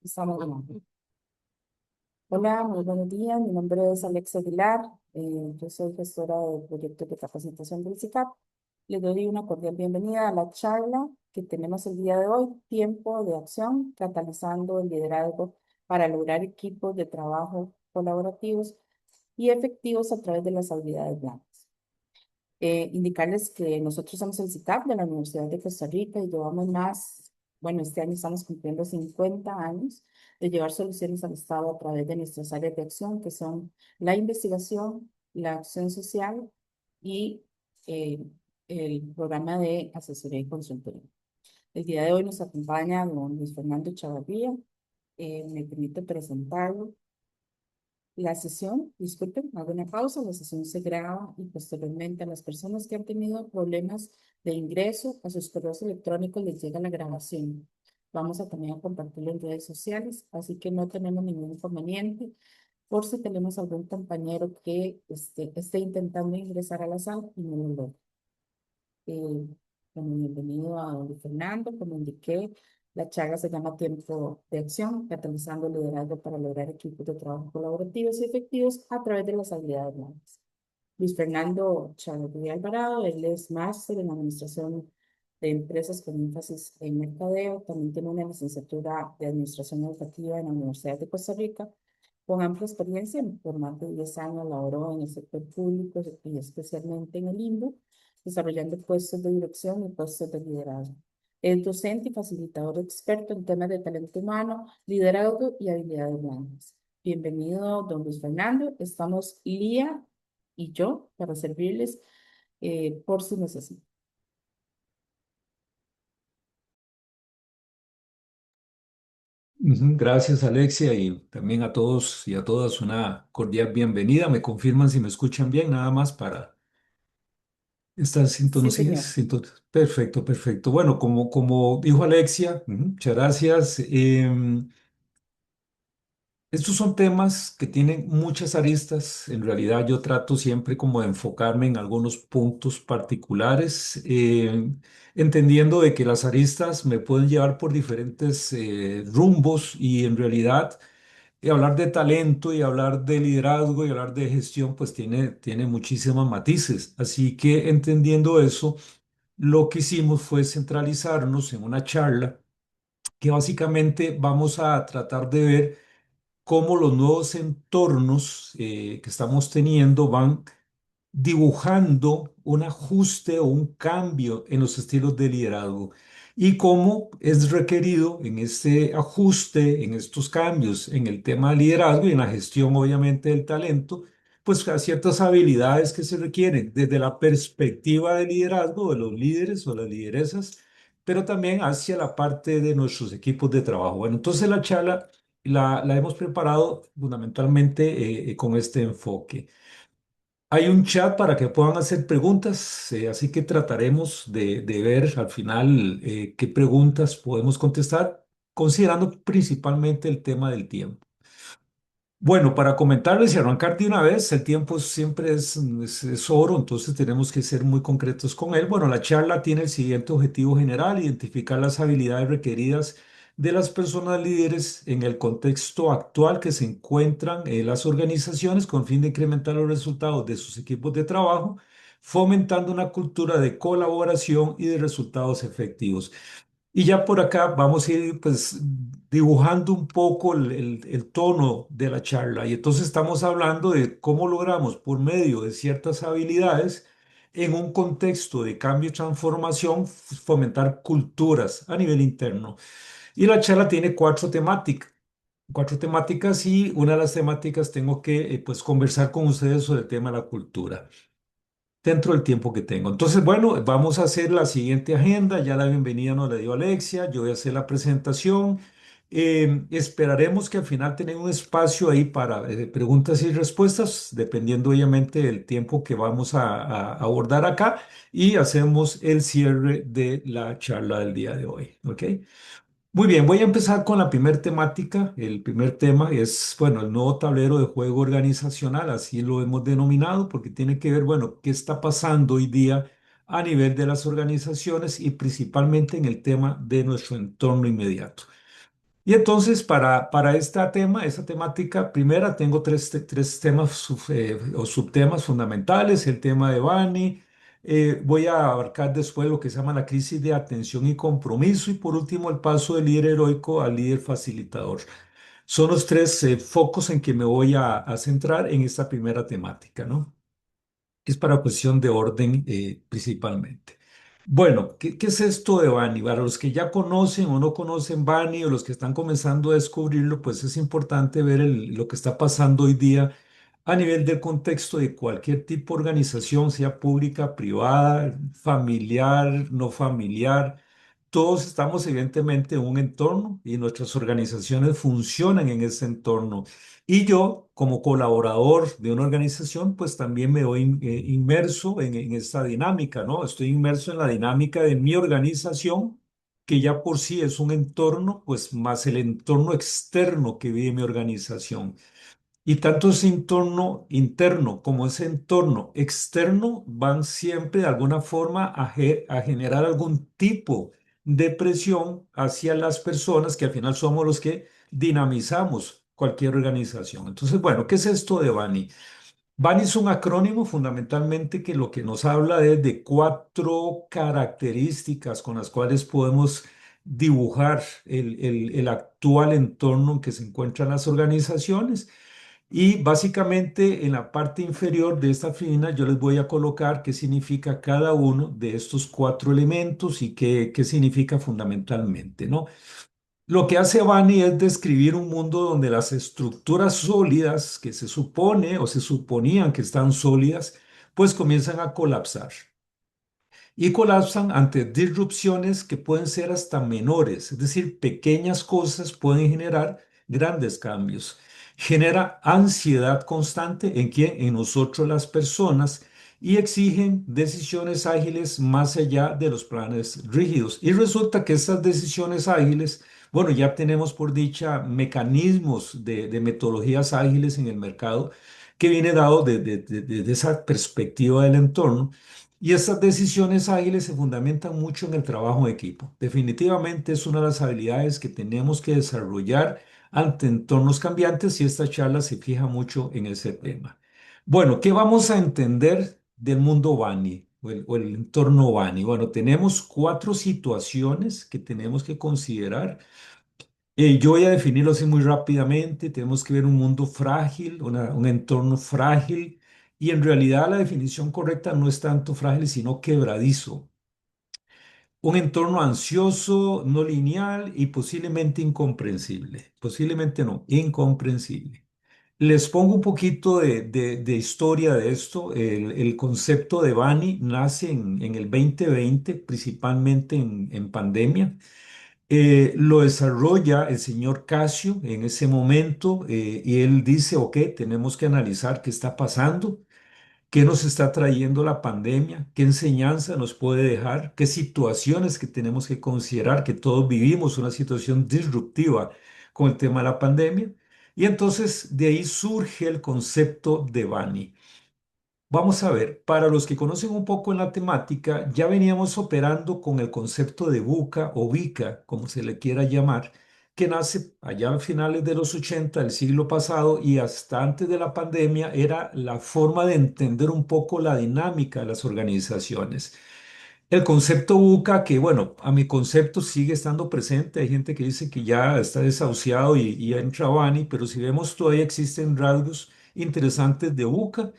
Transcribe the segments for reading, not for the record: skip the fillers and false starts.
Estamos grabando. Hola, muy buenos días. Mi nombre es Alexa Aguilar. Yo soy gestora de proyectos de capacitación del CICAP. Les doy una cordial bienvenida a la charla que tenemos el día de hoy, Tiempo de Acción, catalizando el liderazgo para lograr equipos de trabajo colaborativos y efectivos a través de las habilidades blandas. Indicarles que nosotros somos el CICAP de la Universidad de Costa Rica y llevamos bueno, este año estamos cumpliendo 50 años de llevar soluciones al Estado a través de nuestras áreas de acción, que son la investigación, la acción social y eh, el programa de asesoría y consultoría. El día de hoy nos acompaña don Luis Fernando Chavarría. Me permite presentarlo. La sesión, disculpen, hago una pausa, la sesión se graba y posteriormente a las personas que han tenido problemas de ingreso a sus correos electrónicos les llega la grabación. Vamos a también a compartirlo en redes sociales, así que no tenemos ningún inconveniente por si tenemos algún compañero que esté intentando ingresar a la sala y no lo logra. Eh, bueno, bienvenido a don Fernando. Como indiqué, la charla se llama Tiempo de Acción, catalizando el liderazgo para lograr equipos de trabajo colaborativos y efectivos a través de las habilidades blandas. Luis Fernando Chavarría Alvarado, él es máster en Administración de Empresas con énfasis en mercadeo. También tiene una licenciatura de Administración Educativa en la Universidad de Costa Rica. Con amplia experiencia, por más de 10 años laboró en el sector público y especialmente en el INDO, desarrollando puestos de dirección y puestos de liderazgo. Es docente y facilitador experto en temas de talento humano, liderazgo y habilidades blandas. Bienvenido, don Luis Fernando. Estamos Lía y yo para servirles por si necesitan. Gracias, Alexia, y también a todos y a todas una cordial bienvenida. Me confirman si me escuchan bien, nada más para estar Sí, señor. Perfecto, perfecto. Bueno, como dijo Alexia, muchas gracias. Estos son temas que tienen muchas aristas. En realidad yo trato siempre como de enfocarme en algunos puntos particulares, entendiendo de que las aristas me pueden llevar por diferentes rumbos y en realidad hablar de talento y hablar de liderazgo y hablar de gestión pues tiene muchísimos matices. Así que entendiendo eso, lo que hicimos fue centralizarnos en una charla que básicamente vamos a tratar de ver cómo los nuevos entornos que estamos teniendo van dibujando un ajuste o un cambio en los estilos de liderazgo y cómo es requerido en este ajuste, en estos cambios en el tema de liderazgo y en la gestión obviamente del talento, pues a ciertas habilidades que se requieren desde la perspectiva de liderazgo de los líderes o las lideresas, pero también hacia la parte de nuestros equipos de trabajo. Bueno, entonces la charla la hemos preparado fundamentalmente con este enfoque. Hay un chat para que puedan hacer preguntas, así que trataremos de ver al final qué preguntas podemos contestar, considerando principalmente el tema del tiempo. Bueno, para comentarles y arrancar de una vez, el tiempo siempre es oro, entonces tenemos que ser muy concretos con él. Bueno, la charla tiene el siguiente objetivo general: identificar las habilidades requeridas de las personas líderes en el contexto actual que se encuentran en las organizaciones con fin de incrementar los resultados de sus equipos de trabajo, fomentando una cultura de colaboración y de resultados efectivos. Y ya por acá vamos a ir pues dibujando un poco el tono de la charla. Y entonces estamos hablando de cómo logramos por medio de ciertas habilidades en un contexto de cambio y transformación fomentar culturas a nivel interno. Y la charla tiene cuatro temáticas y una de las temáticas tengo que pues conversar con ustedes sobre el tema de la cultura dentro del tiempo que tengo. Entonces, bueno, vamos a hacer la siguiente agenda. Ya la bienvenida nos la dio Alexia. Yo voy a hacer la presentación. Esperaremos que al final tengan un espacio ahí para preguntas y respuestas, dependiendo obviamente del tiempo que vamos a abordar acá. Y hacemos el cierre de la charla del día de hoy. ¿Ok? Muy bien, voy a empezar con la primera temática. El primer tema es, bueno, el nuevo tablero de juego organizacional, así lo hemos denominado, porque tiene que ver, bueno, qué está pasando hoy día a nivel de las organizaciones y principalmente en el tema de nuestro entorno inmediato. Y entonces, para esta temática primera, tengo tres temas o subtemas fundamentales. El tema de Bani, voy a abarcar después lo que se llama la crisis de atención y compromiso, y por último, el paso del líder heroico al líder facilitador. Son los tres focos en que me voy a centrar en esta primera temática, ¿no? Es para cuestión de orden principalmente. Bueno, ¿qué es esto de Bani? Para los que ya conocen o no conocen Bani o los que están comenzando a descubrirlo, pues es importante ver lo que está pasando hoy día a nivel del contexto de cualquier tipo de organización, sea pública, privada, familiar, no familiar. Todos estamos evidentemente en un entorno y nuestras organizaciones funcionan en ese entorno. Y yo, como colaborador de una organización, pues también me voy inmerso en esta dinámica, ¿no? Estoy inmerso en la dinámica de mi organización, que ya por sí es un entorno, pues más el entorno externo que vive mi organización. Y tanto ese entorno interno como ese entorno externo van siempre de alguna forma a generar algún tipo de presión hacia las personas que al final somos los que dinamizamos cualquier organización. Entonces, bueno, ¿qué es esto de Bani? Bani es un acrónimo fundamentalmente que lo que nos habla es de cuatro características con las cuales podemos dibujar el actual entorno en que se encuentran las organizaciones. Y básicamente en la parte inferior de esta fila yo les voy a colocar qué significa cada uno de estos cuatro elementos y qué significa fundamentalmente, ¿no? Lo que hace Bani es describir un mundo donde las estructuras sólidas que se supone o se suponían que están sólidas, pues comienzan a colapsar y colapsan ante disrupciones que pueden ser hasta menores, es decir, pequeñas cosas pueden generar grandes cambios. Genera ansiedad constante en quién, en nosotros las personas, y exigen decisiones ágiles más allá de los planes rígidos. Y resulta que estas decisiones ágiles, bueno, ya tenemos por dicha mecanismos de metodologías ágiles en el mercado que viene dado de esa perspectiva del entorno, y estas decisiones ágiles se fundamentan mucho en el trabajo en equipo. Definitivamente es una de las habilidades que tenemos que desarrollar ante entornos cambiantes, y esta charla se fija mucho en ese tema. Bueno, ¿qué vamos a entender del mundo Bani o el entorno Bani? Bueno, tenemos cuatro situaciones que tenemos que considerar. Yo voy a definirlo así muy rápidamente. Tenemos que ver un mundo frágil, un entorno frágil, y en realidad la definición correcta no es tanto frágil, sino quebradizo. Un entorno ansioso, no lineal y posiblemente incomprensible. Posiblemente no, incomprensible. Les pongo un poquito de historia de esto. El concepto de Bani nace en el 2020, principalmente en pandemia. Lo desarrolla el señor Casio en ese momento, y él dice, ok, tenemos que analizar qué está pasando, qué nos está trayendo la pandemia, qué enseñanza nos puede dejar, qué situaciones que tenemos que considerar, que todos vivimos una situación disruptiva con el tema de la pandemia. Y entonces de ahí surge el concepto de Bani. Vamos a ver, para los que conocen un poco en la temática, ya veníamos operando con el concepto de buca o bica, como se le quiera llamar, que nace allá a finales de los 80 del siglo pasado, y hasta antes de la pandemia era la forma de entender un poco la dinámica de las organizaciones. El concepto buca, que bueno, a mi concepto sigue estando presente. Hay gente que dice que ya está desahuciado y entra Bani, pero si vemos todavía existen rasgos interesantes de buca.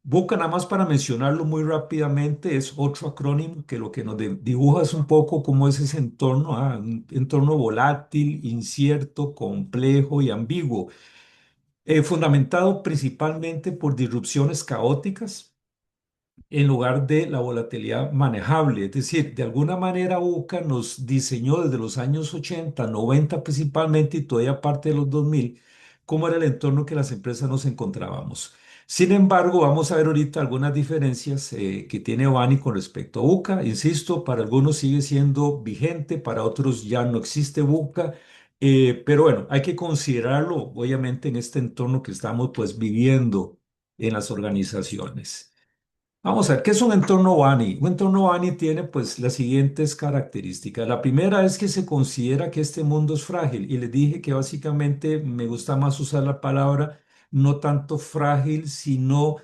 Buca, nada más para mencionarlo muy rápidamente, es otro acrónimo que lo que nos dibuja es un poco cómo es ese entorno, un entorno volátil, incierto, complejo y ambiguo, fundamentado principalmente por disrupciones caóticas en lugar de la volatilidad manejable. Es decir, de alguna manera UCA nos diseñó desde los años 80, 90 principalmente, y todavía parte de los 2000, cómo era el entorno que las empresas nos encontrábamos. Sin embargo, vamos a ver ahorita algunas diferencias que tiene Bani con respecto a UCA. Insisto, para algunos sigue siendo vigente, para otros ya no existe UCA, pero bueno, hay que considerarlo obviamente en este entorno que estamos pues viviendo en las organizaciones. Vamos a ver, ¿qué es un entorno Bani? Un entorno Bani tiene pues las siguientes características. La primera es que se considera que este mundo es frágil y les dije que básicamente me gusta más usar la palabra no tanto frágil, sino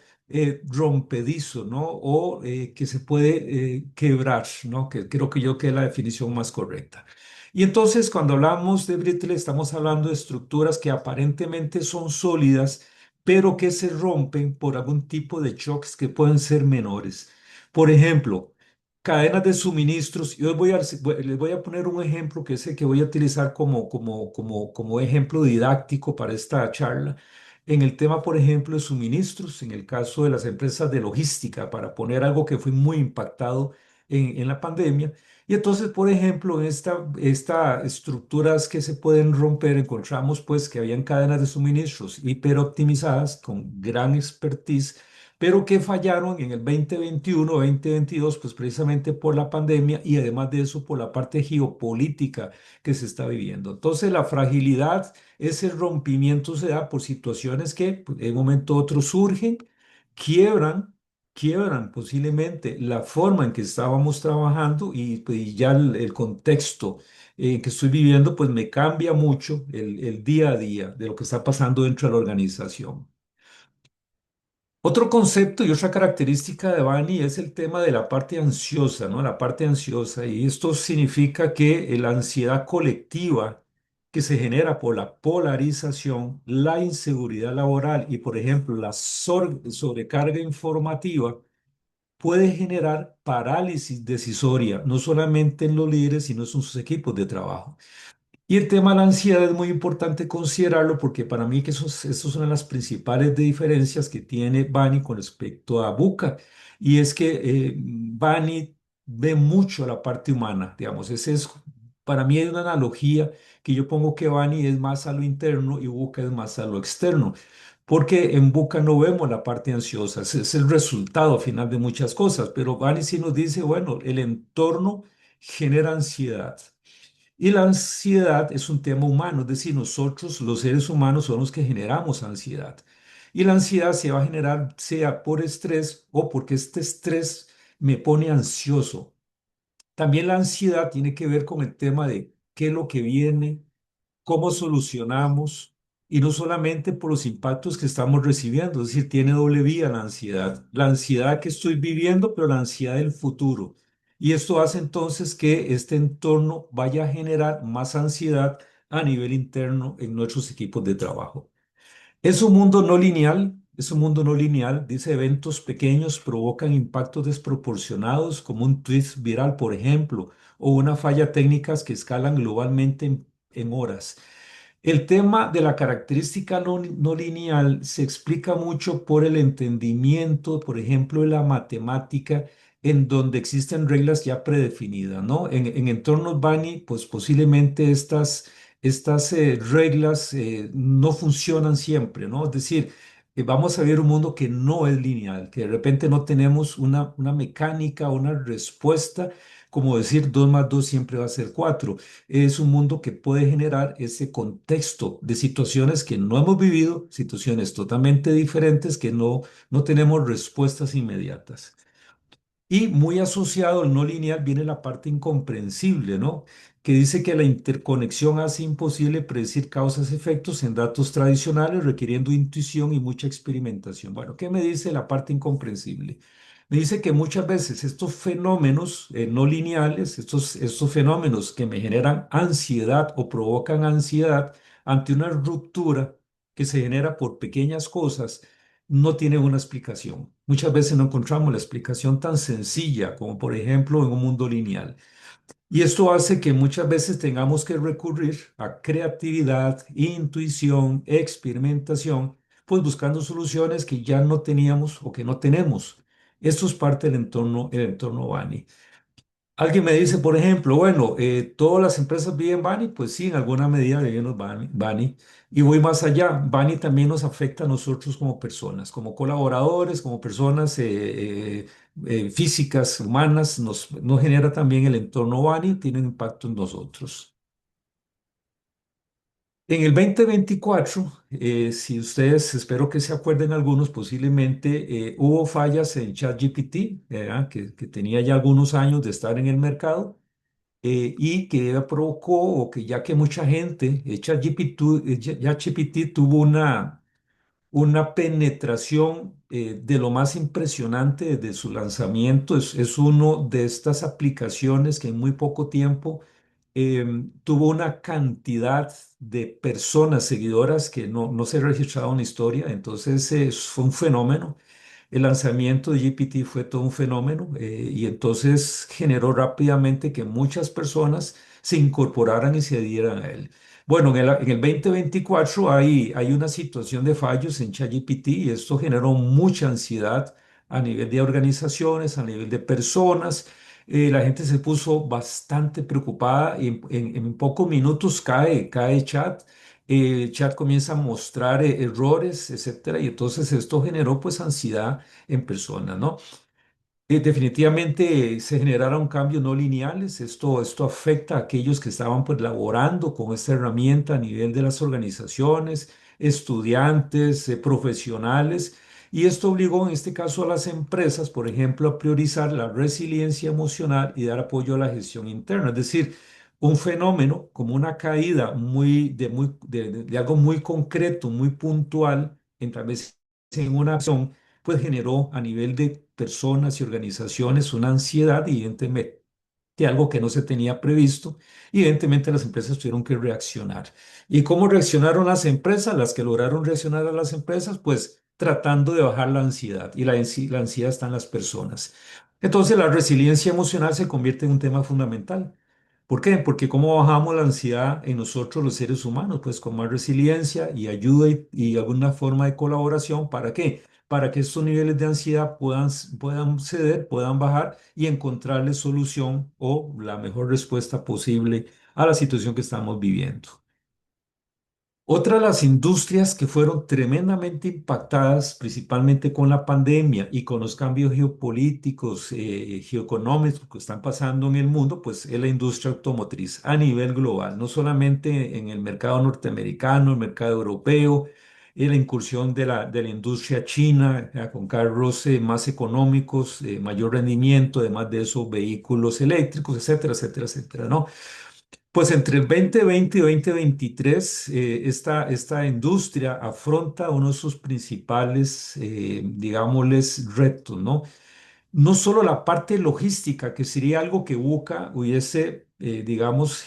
rompedizo, ¿no? O que se puede quebrar, ¿no? Que creo que yo que es la definición más correcta. Y entonces cuando hablamos de brittle estamos hablando de estructuras que aparentemente son sólidas pero que se rompen por algún tipo de shocks que pueden ser menores. Por ejemplo, cadenas de suministros. Les voy a poner un ejemplo que es el que voy a utilizar como ejemplo didáctico para esta charla. En el tema, por ejemplo, de suministros, en el caso de las empresas de logística, para poner algo que fue muy impactado en la pandemia. Y entonces, por ejemplo, en esta estructuras que se pueden romper, encontramos pues que habían cadenas de suministros hiperoptimizadas con gran expertise, pero que fallaron en el 2021, 2022, pues precisamente por la pandemia y además de eso por la parte geopolítica que se está viviendo. Entonces, la fragilidad, ese rompimiento se da por situaciones que pues, de un momento a otro surgen, quiebran posiblemente la forma en que estábamos trabajando y, pues, y ya el contexto en que estoy viviendo, pues me cambia mucho el día a día de lo que está pasando dentro de la organización. Otro concepto y otra característica de Bani es el tema de la parte ansiosa, ¿no? La parte ansiosa, y esto significa que la ansiedad colectiva que se genera por la polarización, la inseguridad laboral y, por ejemplo, la sobrecarga informativa, puede generar parálisis decisoria, no solamente en los líderes, sino en sus equipos de trabajo. Y el tema de la ansiedad es muy importante considerarlo porque para mí que esos son las principales diferencias que tiene Bani con respecto a Buca. Y es que Bani ve mucho la parte humana, digamos. Para mí hay una analogía que yo pongo que Bani es más a lo interno y Buca es más a lo externo. Porque en Buca no vemos la parte ansiosa, es el resultado final de muchas cosas, pero Bani sí nos dice, bueno, el entorno genera ansiedad. Y la ansiedad es un tema humano, es decir, nosotros los seres humanos somos los que generamos ansiedad. Y la ansiedad se va a generar sea por estrés o porque este estrés me pone ansioso. También la ansiedad tiene que ver con el tema de qué es lo que viene, cómo solucionamos, y no solamente por los impactos que estamos recibiendo, es decir, tiene doble vía la ansiedad. La ansiedad que estoy viviendo, pero la ansiedad del futuro. Y esto hace entonces que este entorno vaya a generar más ansiedad a nivel interno en nuestros equipos de trabajo. Es un mundo no lineal, es un mundo no lineal, dice eventos pequeños provocan impactos desproporcionados como un tweet viral, por ejemplo, o una falla técnicas que escalan globalmente en horas. El tema de la característica no lineal se explica mucho por el entendimiento, por ejemplo, de la matemática, en donde existen reglas ya predefinidas, ¿no? En entornos Bani, pues posiblemente estas reglas no funcionan siempre, ¿no? Es decir, vamos a ver un mundo que no es lineal, que de repente no tenemos una mecánica, una respuesta, como decir 2 más 2 siempre va a ser 4. Es un mundo que puede generar ese contexto de situaciones que no hemos vivido, situaciones totalmente diferentes que no tenemos respuestas inmediatas. Y muy asociado al no lineal viene la parte incomprensible, ¿no? Que dice que la interconexión hace imposible predecir causas-efectos en datos tradicionales, requiriendo intuición y mucha experimentación. Bueno, ¿qué me dice la parte incomprensible? Me dice que muchas veces estos fenómenos no lineales, estos fenómenos que me generan ansiedad o provocan ansiedad ante una ruptura que se genera por pequeñas cosas, no tiene una explicación. Muchas veces no encontramos la explicación tan sencilla como por ejemplo en un mundo lineal. Y esto hace que muchas veces tengamos que recurrir a creatividad, intuición, experimentación, pues buscando soluciones que ya no teníamos o que no tenemos. Esto es parte del entorno, el entorno Bani. Alguien me dice, por ejemplo, bueno, ¿todas las empresas viven Bani? Pues sí, en alguna medida vivimos Bani. Y voy más allá. Bani también nos afecta a nosotros como personas, como colaboradores, como personas físicas, humanas. Nos genera también el entorno Bani, tiene un impacto en nosotros. En el 2024, si ustedes, espero que se acuerden algunos, posiblemente hubo fallas en ChatGPT, ¿verdad? Que tenía ya algunos años de estar en el mercado y que provocó, o que ya que mucha gente, ChatGPT tuvo una penetración de lo más impresionante desde su lanzamiento. Es uno de estas aplicaciones que en muy poco tiempo tuvo una cantidad de personas seguidoras que no se ha registrado en la historia. Entonces fue un fenómeno. El lanzamiento de GPT fue todo un fenómeno y entonces generó rápidamente que muchas personas se incorporaran y se adhieran a él. Bueno, en el 2024 hay una situación de fallos en ChatGPT y esto generó mucha ansiedad a nivel de organizaciones, a nivel de personas. La gente se puso bastante preocupada y en pocos minutos cae chat comienza a mostrar errores, etcétera, y entonces esto generó pues ansiedad en personas, ¿no? Definitivamente se generaron cambios no lineales. Esto afecta a aquellos que estaban pues laborando con esta herramienta a nivel de las organizaciones, estudiantes, profesionales. Y esto obligó en este caso a las empresas, por ejemplo, a priorizar la resiliencia emocional y dar apoyo a la gestión interna. Es decir, un fenómeno como una caída de algo muy concreto, muy puntual, en tal vez en una acción pues generó a nivel de personas y organizaciones una ansiedad, evidentemente, algo que no se tenía previsto. Evidentemente las empresas tuvieron que reaccionar. ¿Y cómo reaccionaron las empresas? Las que lograron reaccionar a las empresas, pues tratando de bajar la ansiedad. Y la ansiedad está en las personas. Entonces la resiliencia emocional se convierte en un tema fundamental. ¿Por qué? Porque cómo bajamos la ansiedad en nosotros los seres humanos, pues con más resiliencia y ayuda y alguna forma de colaboración. ¿Para qué? Para que estos niveles de ansiedad puedan ceder, puedan bajar y encontrarle solución o la mejor respuesta posible a la situación que estamos viviendo. Otra de las industrias que fueron tremendamente impactadas, principalmente con la pandemia y con los cambios geopolíticos, geoeconómicos que están pasando en el mundo, pues es la industria automotriz a nivel global, no solamente en el mercado norteamericano, el mercado europeo, la incursión de la industria china, con carros más económicos, mayor rendimiento, además de eso, vehículos eléctricos, etcétera, etcétera, etcétera, ¿no? Pues entre el 2020 y 2023, esta industria afronta uno de sus principales, digámosles, retos, ¿no? No solo la parte logística, que sería algo que Buca hubiese, digamos,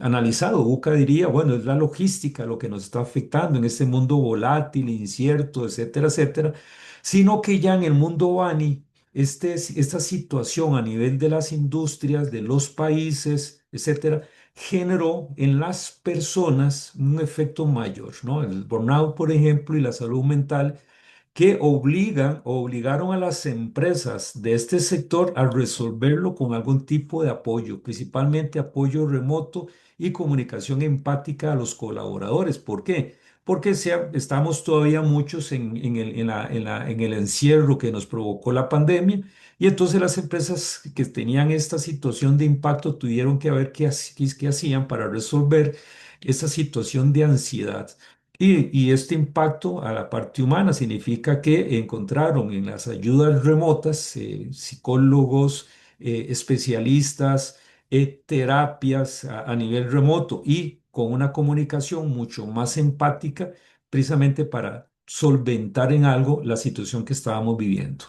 analizado. Buca diría, bueno, es la logística lo que nos está afectando en este mundo volátil, incierto, etcétera, etcétera, sino que ya en el mundo Bani, esta situación a nivel de las industrias, de los países, etcétera, generó en las personas un efecto mayor, ¿no? El burnout, por ejemplo, y la salud mental que obligaron a las empresas de este sector a resolverlo con algún tipo de apoyo, principalmente apoyo remoto y comunicación empática a los colaboradores. ¿Por qué? Porque estamos todavía muchos en el encierro que nos provocó la pandemia y entonces las empresas que tenían esta situación de impacto tuvieron que ver qué hacían para resolver esa situación de ansiedad. Y este impacto a la parte humana significa que encontraron en las ayudas remotas psicólogos, especialistas, terapias a nivel remoto y con una comunicación mucho más empática, precisamente para solventar en algo la situación que estábamos viviendo.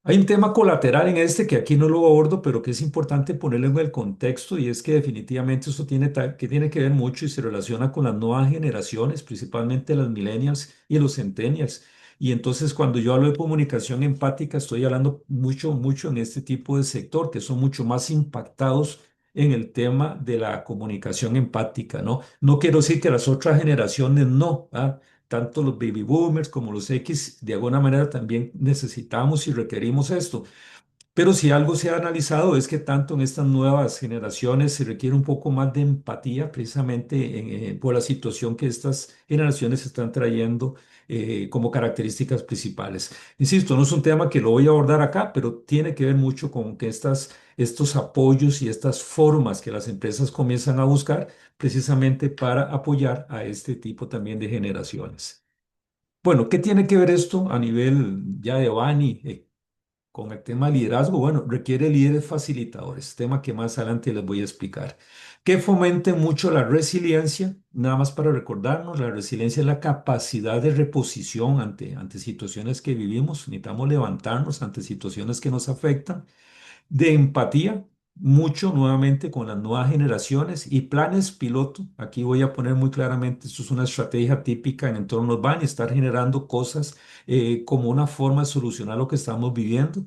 Hay un tema colateral en este que aquí no lo abordo, pero que es importante ponerlo en el contexto y es que definitivamente esto tiene que ver mucho y se relaciona con las nuevas generaciones, principalmente las millennials y los centennials. Y entonces cuando yo hablo de comunicación empática, estoy hablando mucho, mucho en este tipo de sector, que son mucho más impactados en el tema de la comunicación empática, ¿no? No quiero decir que las otras generaciones no, ¿ah? Tanto los baby boomers como los X, de alguna manera también necesitamos y requerimos esto. Pero si algo se ha analizado es que tanto en estas nuevas generaciones se requiere un poco más de empatía precisamente por la situación que estas generaciones están trayendo como características principales. Insisto, no es un tema que lo voy a abordar acá, pero tiene que ver mucho con que estos apoyos y estas formas que las empresas comienzan a buscar precisamente para apoyar a este tipo también de generaciones. Bueno, ¿qué tiene que ver esto a nivel ya de Bani? Con el tema de liderazgo, bueno, requiere líderes facilitadores, tema que más adelante les voy a explicar, que fomenten mucho la resiliencia, nada más para recordarnos, la resiliencia es la capacidad de reposición ante situaciones que vivimos, necesitamos levantarnos ante situaciones que nos afectan, de empatía, mucho nuevamente con las nuevas generaciones y planes piloto. Aquí voy a poner muy claramente, esto es una estrategia típica en entornos urbano, estar generando cosas como una forma de solucionar lo que estamos viviendo,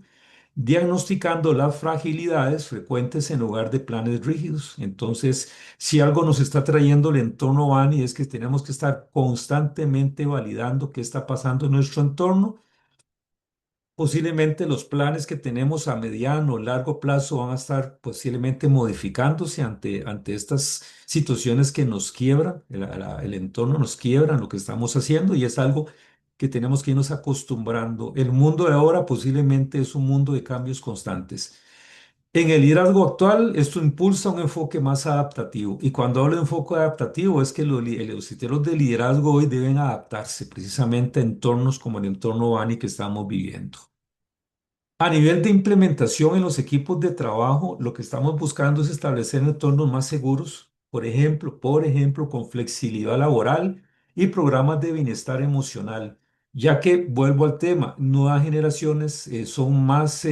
diagnosticando las fragilidades frecuentes en lugar de planes rígidos. Entonces, si algo nos está trayendo el entorno Bani es que tenemos que estar constantemente validando qué está pasando en nuestro entorno. Posiblemente los planes que tenemos a mediano o largo plazo van a estar posiblemente modificándose ante estas situaciones que nos quiebran, el entorno nos quiebra en lo que estamos haciendo y es algo que tenemos que irnos acostumbrando. El mundo de ahora posiblemente es un mundo de cambios constantes. En el liderazgo actual, esto impulsa un enfoque más adaptativo. Y cuando hablo de enfoque adaptativo, es que los criterios de liderazgo hoy deben adaptarse precisamente a entornos como el entorno Bani que estamos viviendo. A nivel de implementación en los equipos de trabajo, lo que estamos buscando es establecer entornos más seguros, por ejemplo, con flexibilidad laboral y programas de bienestar emocional, ya que, vuelvo al tema, nuevas generaciones son más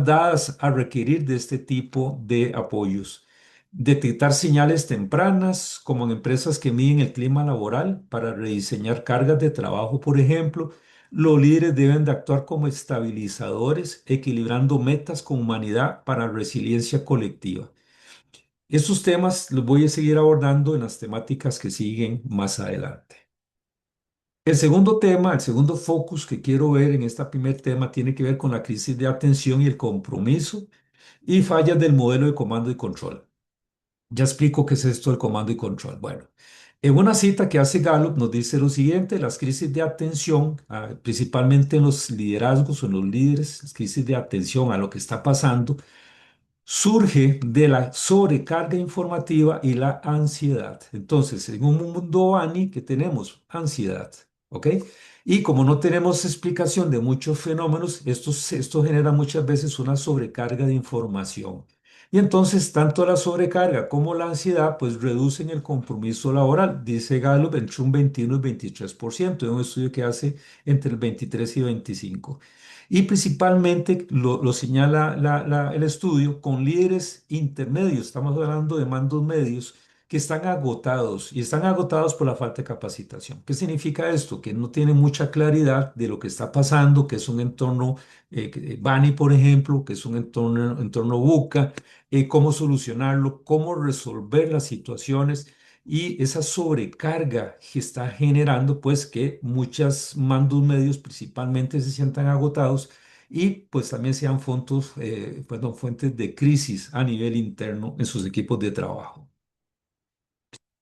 dadas a requerir de este tipo de apoyos. Detectar señales tempranas, como en empresas que miden el clima laboral para rediseñar cargas de trabajo, por ejemplo. Los líderes deben de actuar como estabilizadores, equilibrando metas con humanidad para resiliencia colectiva. Estos temas los voy a seguir abordando en las temáticas que siguen más adelante. El segundo tema, el segundo focus que quiero ver en este primer tema tiene que ver con la crisis de atención y el compromiso y fallas del modelo de comando y control. Ya explico qué es esto del comando y control. Bueno, en una cita que hace Gallup nos dice lo siguiente: las crisis de atención, principalmente en los liderazgos o en los líderes, las crisis de atención a lo que está pasando, surge de la sobrecarga informativa y la ansiedad. Entonces, en un mundo Ani que tenemos ansiedad, ¿ok? Y como no tenemos explicación de muchos fenómenos, esto genera muchas veces una sobrecarga de información. Y entonces, tanto la sobrecarga como la ansiedad, pues reducen el compromiso laboral, dice Gallup, entre un 21 y 23%, en un estudio que hace entre el 23 y 25. Y principalmente lo señala el estudio con líderes intermedios, estamos hablando de mandos medios que están agotados y están agotados por la falta de capacitación. ¿Qué significa esto? Que no tienen mucha claridad de lo que está pasando, que es un entorno Bani, por ejemplo, que es un entorno buca, cómo solucionarlo, cómo resolver las situaciones y esa sobrecarga que está generando pues que muchos mandos medios principalmente se sientan agotados y pues también sean fuentes de crisis a nivel interno en sus equipos de trabajo.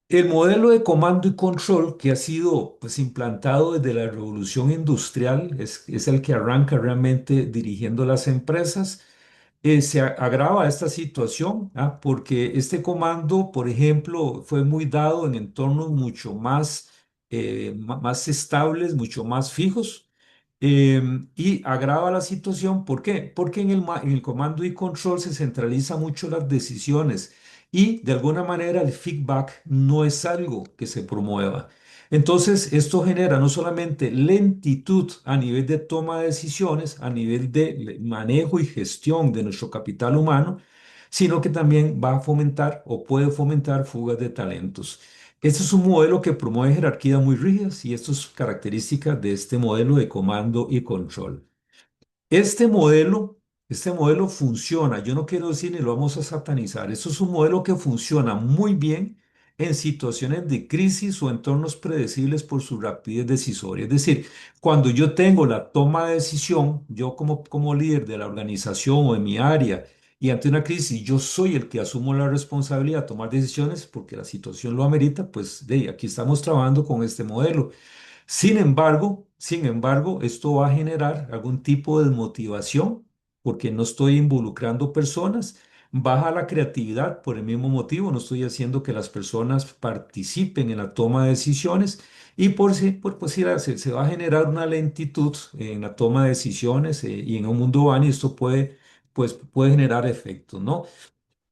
El modelo de comando y control que ha sido pues implantado desde la revolución industrial es el que arranca realmente dirigiendo las empresas. Se agrava esta situación, porque este comando, por ejemplo, fue muy dado en entornos mucho más estables, mucho más fijos, y agrava la situación. ¿Por qué? Porque en el comando y control se centraliza mucho las decisiones y de alguna manera el feedback no es algo que se promueva. Entonces, esto genera no solamente lentitud a nivel de toma de decisiones, a nivel de manejo y gestión de nuestro capital humano, sino que también va a fomentar o puede fomentar fugas de talentos. Este es un modelo que promueve jerarquías muy rígidas y esto es característica de este modelo de comando y control. Este modelo, este modelo funciona, yo no quiero decir ni lo vamos a satanizar, esto es un modelo que funciona muy bien en situaciones de crisis o entornos predecibles por su rapidez decisoria. Es decir, cuando yo tengo la toma de decisión, yo como líder de la organización o de mi área, y ante una crisis yo soy el que asumo la responsabilidad de tomar decisiones porque la situación lo amerita, pues aquí estamos trabajando con este modelo. Sin embargo, esto va a generar algún tipo de desmotivación porque no estoy involucrando personas, baja la creatividad por el mismo motivo, no estoy haciendo que las personas participen en la toma de decisiones y pues sí, se va a generar una lentitud en la toma de decisiones y en un mundo van y esto puede generar efectos, ¿no?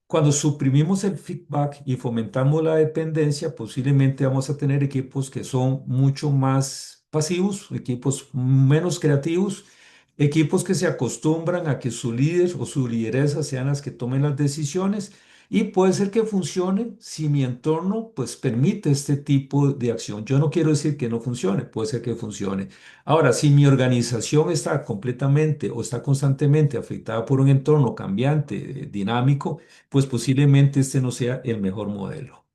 Cuando suprimimos el feedback y fomentamos la dependencia, posiblemente vamos a tener equipos que son mucho más pasivos, equipos menos creativos, equipos que se acostumbran a que su líder o su lideresa sean las que tomen las decisiones y puede ser que funcione si mi entorno pues permite este tipo de acción. Yo no quiero decir que no funcione, puede ser que funcione. Ahora, si mi organización está completamente o está constantemente afectada por un entorno cambiante, dinámico, pues posiblemente este no sea el mejor modelo.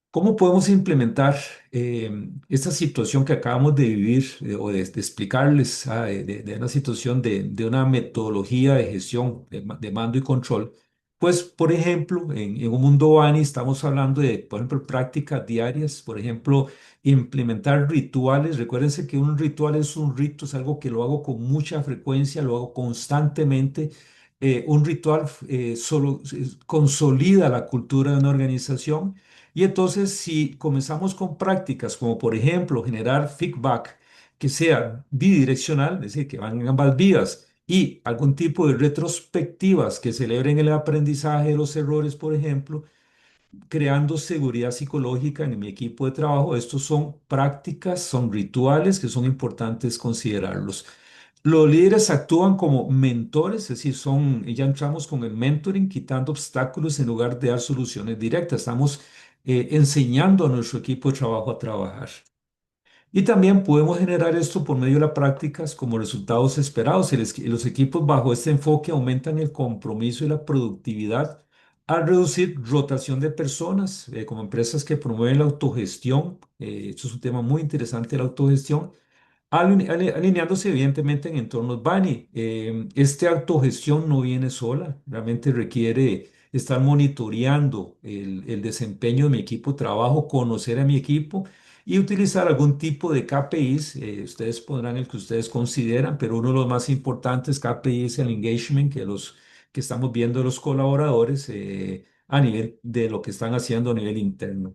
¿Cómo podemos implementar esta situación que acabamos de vivir o de explicarles de una situación de una metodología de gestión de mando y control? Pues, por ejemplo, en un mundo BANI estamos hablando de, por ejemplo, prácticas diarias, por ejemplo, implementar rituales. Recuérdense que un ritual es un rito, es algo que lo hago con mucha frecuencia, lo hago constantemente. Un ritual solo consolida la cultura de una organización y entonces, si comenzamos con prácticas como, por ejemplo, generar feedback que sea bidireccional, es decir, que van en ambas vías, y algún tipo de retrospectivas que celebren el aprendizaje de los errores, por ejemplo, creando seguridad psicológica en mi equipo de trabajo, estos son prácticas, son rituales que son importantes considerarlos. Los líderes actúan como mentores, es decir, ya entramos con el mentoring, quitando obstáculos en lugar de dar soluciones directas. Estamos enseñando a nuestro equipo de trabajo a trabajar. Y también podemos generar esto por medio de las prácticas como resultados esperados. Los equipos bajo este enfoque aumentan el compromiso y la productividad al reducir rotación de personas, como empresas que promueven la autogestión. Esto es un tema muy interesante, la autogestión alineándose evidentemente en entornos BANI. Esta autogestión no viene sola, realmente requiere estar monitoreando el desempeño de mi equipo de trabajo, conocer a mi equipo y utilizar algún tipo de KPIs. Ustedes pondrán el que ustedes consideran, pero uno de los más importantes KPIs es el engagement que estamos viendo de los colaboradores a nivel de lo que están haciendo a nivel interno.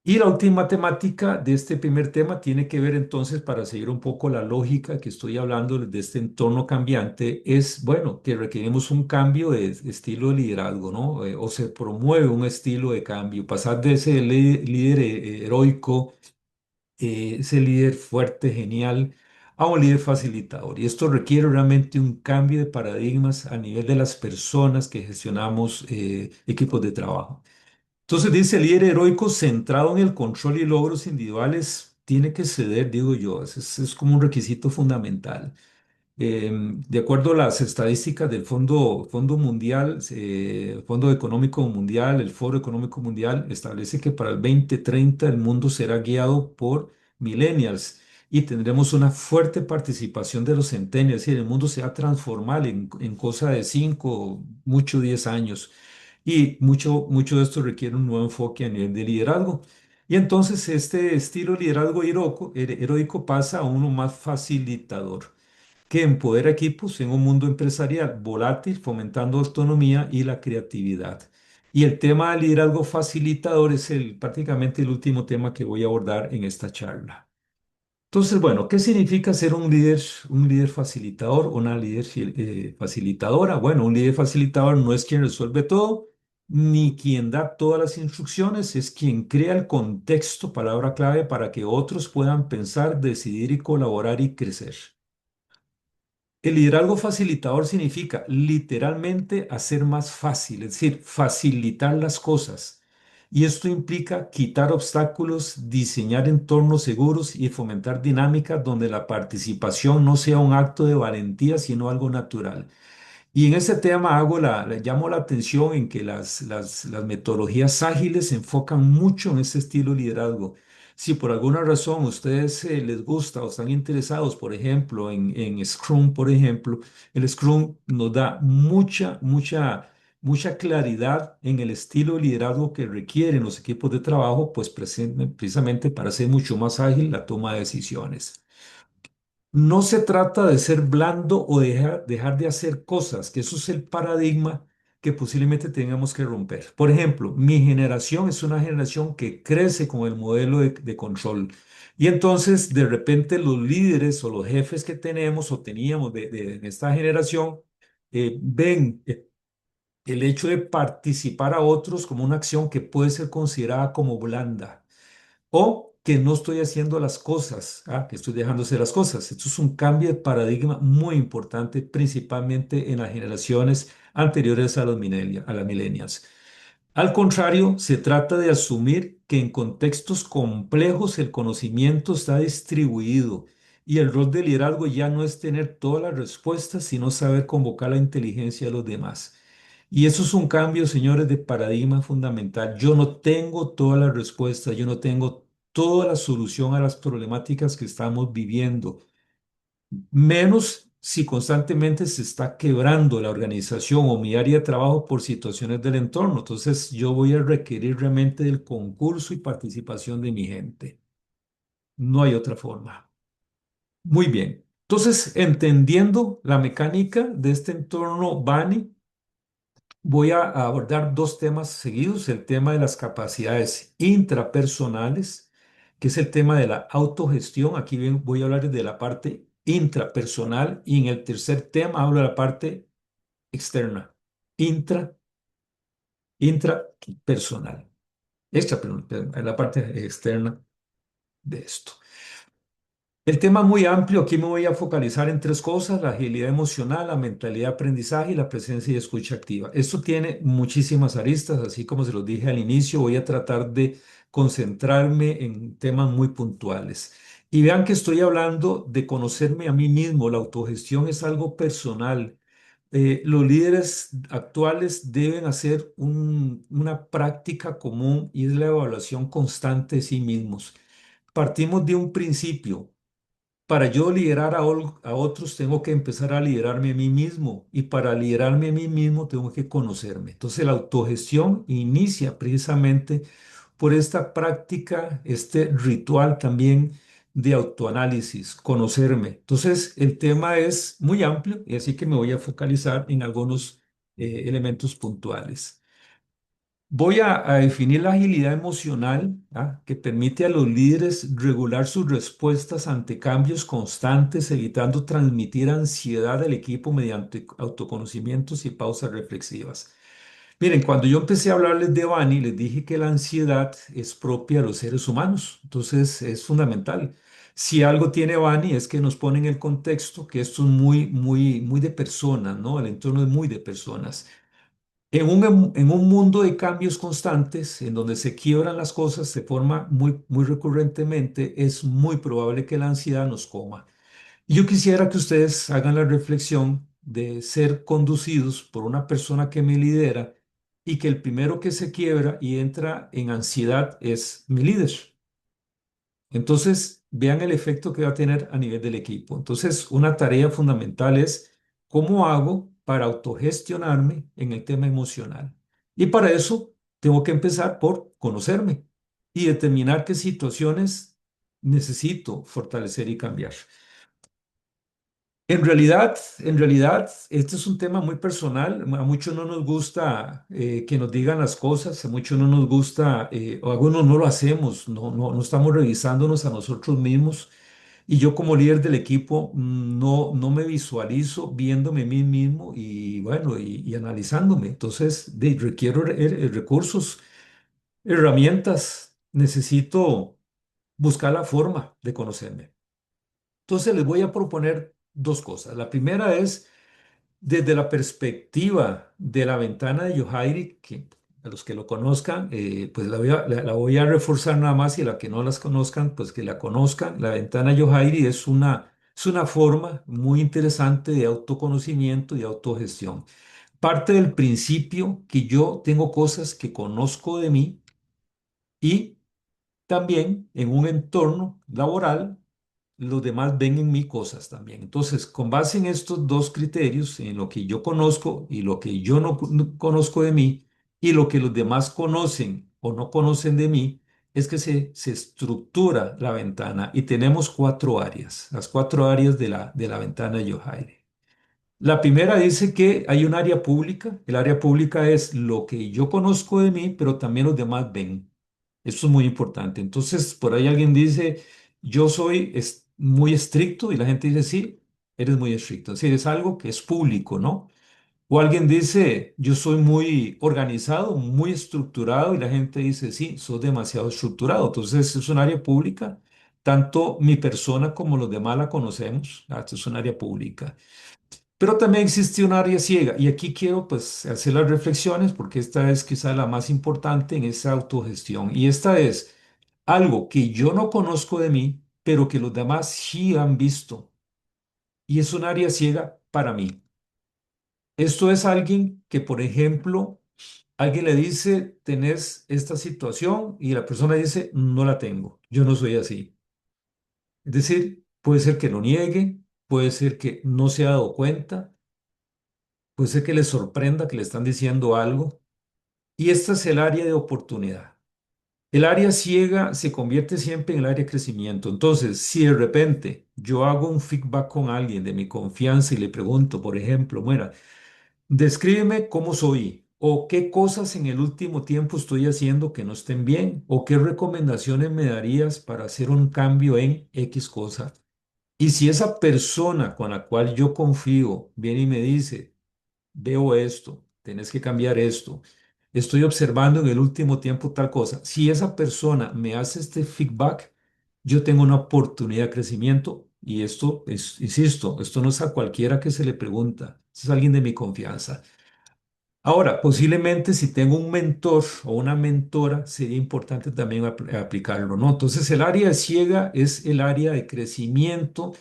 Y la última temática de este primer tema tiene que ver entonces, para seguir un poco la lógica que estoy hablando de este entorno cambiante, es, bueno, que requerimos un cambio de estilo de liderazgo, ¿no? O se promueve un estilo de cambio, pasar de ese líder heroico, ese líder fuerte, genial, a un líder facilitador. Y esto requiere realmente un cambio de paradigmas a nivel de las personas que gestionamos equipos de trabajo. Entonces dice, el líder heroico centrado en el control y logros individuales tiene que ceder, digo yo, es como un requisito fundamental. De acuerdo a las estadísticas del Fondo Mundial, Fondo Económico Mundial, el Foro Económico Mundial establece que para el 2030 el mundo será guiado por millennials y tendremos una fuerte participación de los centennials, es decir, el mundo se va a transformar en cosa de 5, mucho 10 años. Y mucho de esto requiere un nuevo enfoque a nivel de liderazgo. Y entonces este estilo de liderazgo heroico pasa a uno más facilitador que empodera equipos en un mundo empresarial volátil, fomentando autonomía y la creatividad. Y el tema del liderazgo facilitador es prácticamente el último tema que voy a abordar en esta charla. Entonces, bueno, ¿qué significa ser un líder facilitador, una líder facilitadora? Bueno, un líder facilitador no es quien resuelve todo, ni quien da todas las instrucciones, es quien crea el contexto, palabra clave, para que otros puedan pensar, decidir y colaborar y crecer. El liderazgo facilitador significa literalmente hacer más fácil, es decir, facilitar las cosas. Y esto implica quitar obstáculos, diseñar entornos seguros y fomentar dinámicas donde la participación no sea un acto de valentía, sino algo natural. Y en ese tema llamo la atención en que las metodologías ágiles se enfocan mucho en ese estilo de liderazgo. Si por alguna razón a ustedes les gusta o están interesados, por ejemplo, en Scrum, por ejemplo, el Scrum nos da mucha claridad en el estilo de liderazgo que requieren los equipos de trabajo, pues precisamente para ser mucho más ágil la toma de decisiones. No se trata de ser blando o dejar de hacer cosas, que eso es el paradigma que posiblemente tengamos que romper. Por ejemplo, mi generación es una generación que crece con el modelo de control. Y entonces, de repente, los líderes o los jefes que tenemos o teníamos en esta generación ven el hecho de participar a otros como una acción que puede ser considerada como blanda o que no estoy haciendo las cosas, que estoy dejando de hacer las cosas. Esto es un cambio de paradigma muy importante, principalmente en las generaciones anteriores a las millennials. Al contrario, se trata de asumir que en contextos complejos el conocimiento está distribuido y el rol de liderazgo ya no es tener todas las respuestas, sino saber convocar la inteligencia de los demás. Y eso es un cambio, señores, de paradigma fundamental. Yo no tengo todas las respuestas, yo no tengo toda la solución a las problemáticas que estamos viviendo, menos si constantemente se está quebrando la organización o mi área de trabajo por situaciones del entorno. Entonces, yo voy a requerir realmente del concurso y participación de mi gente. No hay otra forma. Muy bien. Entonces, entendiendo la mecánica de este entorno BANI, voy a abordar dos temas seguidos, el tema de las capacidades intrapersonales, que es el tema de la autogestión. Aquí voy a hablar de la parte intrapersonal y en el tercer tema hablo de la parte externa, intra, intrapersonal, la parte externa de esto. El tema es muy amplio, aquí me voy a focalizar en tres cosas: la agilidad emocional, la mentalidad de aprendizaje y la presencia y escucha activa. Esto tiene muchísimas aristas, así como se los dije al inicio, voy a tratar de concentrarme en temas muy puntuales. Y vean que estoy hablando de conocerme a mí mismo, la autogestión es algo personal. Los líderes actuales deben hacer una práctica común y es la evaluación constante de sí mismos. Partimos de un principio. Para yo liderar a otros, tengo que empezar a liderarme a mí mismo. Y para liderarme a mí mismo, tengo que conocerme. Entonces, la autogestión inicia precisamente por esta práctica, este ritual también de autoanálisis, conocerme. Entonces, el tema es muy amplio y así que me voy a focalizar en algunos elementos puntuales. Voy a definir la agilidad emocional, que permite a los líderes regular sus respuestas ante cambios constantes, evitando transmitir ansiedad al equipo mediante autoconocimientos y pausas reflexivas. Miren, cuando yo empecé a hablarles de Bani, les dije que la ansiedad es propia de los seres humanos, entonces es fundamental. Si algo tiene Bani es que nos pone en el contexto que esto es muy de personas, ¿no? El entorno es muy de personas. En un mundo de cambios constantes, en donde se quiebran las cosas de forma muy recurrentemente, es muy probable que la ansiedad nos coma. Y yo quisiera que ustedes hagan la reflexión de ser conducidos por una persona que me lidera y que el primero que se quiebra y entra en ansiedad es mi líder. Entonces, vean el efecto que va a tener a nivel del equipo. Entonces, una tarea fundamental es cómo hago para autogestionarme en el tema emocional. Y para eso tengo que empezar por conocerme y determinar qué situaciones necesito fortalecer y cambiar. En realidad, este es un tema muy personal. A muchos no nos gusta que nos digan las cosas, a muchos no nos gusta, o algunos no lo hacemos, no estamos revisándonos a nosotros mismos. Y yo como líder del equipo no me visualizo viéndome a mí mismo y bueno, y analizándome. Entonces, requiero recursos, herramientas, necesito buscar la forma de conocerme. Entonces, les voy a proponer dos cosas. La primera es desde la perspectiva de la ventana de Yohairi, que a los que lo conozcan, pues la voy a reforzar nada más y a la que no las conozcan, pues que la conozcan. La ventana Yohairi es una Es una forma muy interesante de autoconocimiento y autogestión. Parte del principio que yo tengo cosas que conozco de mí y también en un entorno laboral, los demás ven en mí cosas también. Entonces, con base en estos dos criterios, en lo que yo conozco y lo que yo no conozco de mí, y lo que los demás conocen o no conocen de mí, es que se estructura la ventana y tenemos cuatro áreas, las cuatro áreas de la ventana de Yohaire. La primera dice que hay un área pública. El área pública es lo que yo conozco de mí, pero también los demás ven. Esto es muy importante. Entonces, por ahí alguien dice, yo soy muy estricto y la gente dice, sí, eres muy estricto. Es decir, es algo que es público, ¿no? O alguien dice, yo soy muy organizado, muy estructurado y la gente dice, sí, sos demasiado estructurado. Entonces, es un área pública. Tanto mi persona como los demás la conocemos. Esto es un área pública. Pero también existe un área ciega y aquí quiero pues hacer las reflexiones porque esta es quizá la más importante en esa autogestión y esta es algo que yo no conozco de mí, pero que los demás sí han visto y es un área ciega para mí. Esto es alguien que, por ejemplo, alguien le dice, tenés esta situación y la persona dice, no la tengo, yo no soy así. Es decir, puede ser que lo niegue, puede ser que no se ha dado cuenta. Puede ser que le sorprenda que le están diciendo algo. Y esta es el área de oportunidad. El área ciega se convierte siempre en el área de crecimiento. Entonces, si de repente yo hago un feedback con alguien de mi confianza y le pregunto, por ejemplo, mira, descríbeme cómo soy o qué cosas en el último tiempo estoy haciendo que no estén bien o qué recomendaciones me darías para hacer un cambio en X cosa. Y si esa persona con la cual yo confío viene y me dice, veo esto, tenés que cambiar esto, estoy observando en el último tiempo tal cosa. Si esa persona me hace este feedback, yo tengo una oportunidad de crecimiento y esto es, insisto, esto no es a cualquiera que se le pregunta, es alguien de mi confianza. Ahora, posiblemente si tengo un mentor o una mentora, sería importante también aplicarlo, ¿no? Entonces, el área ciega es el área de crecimiento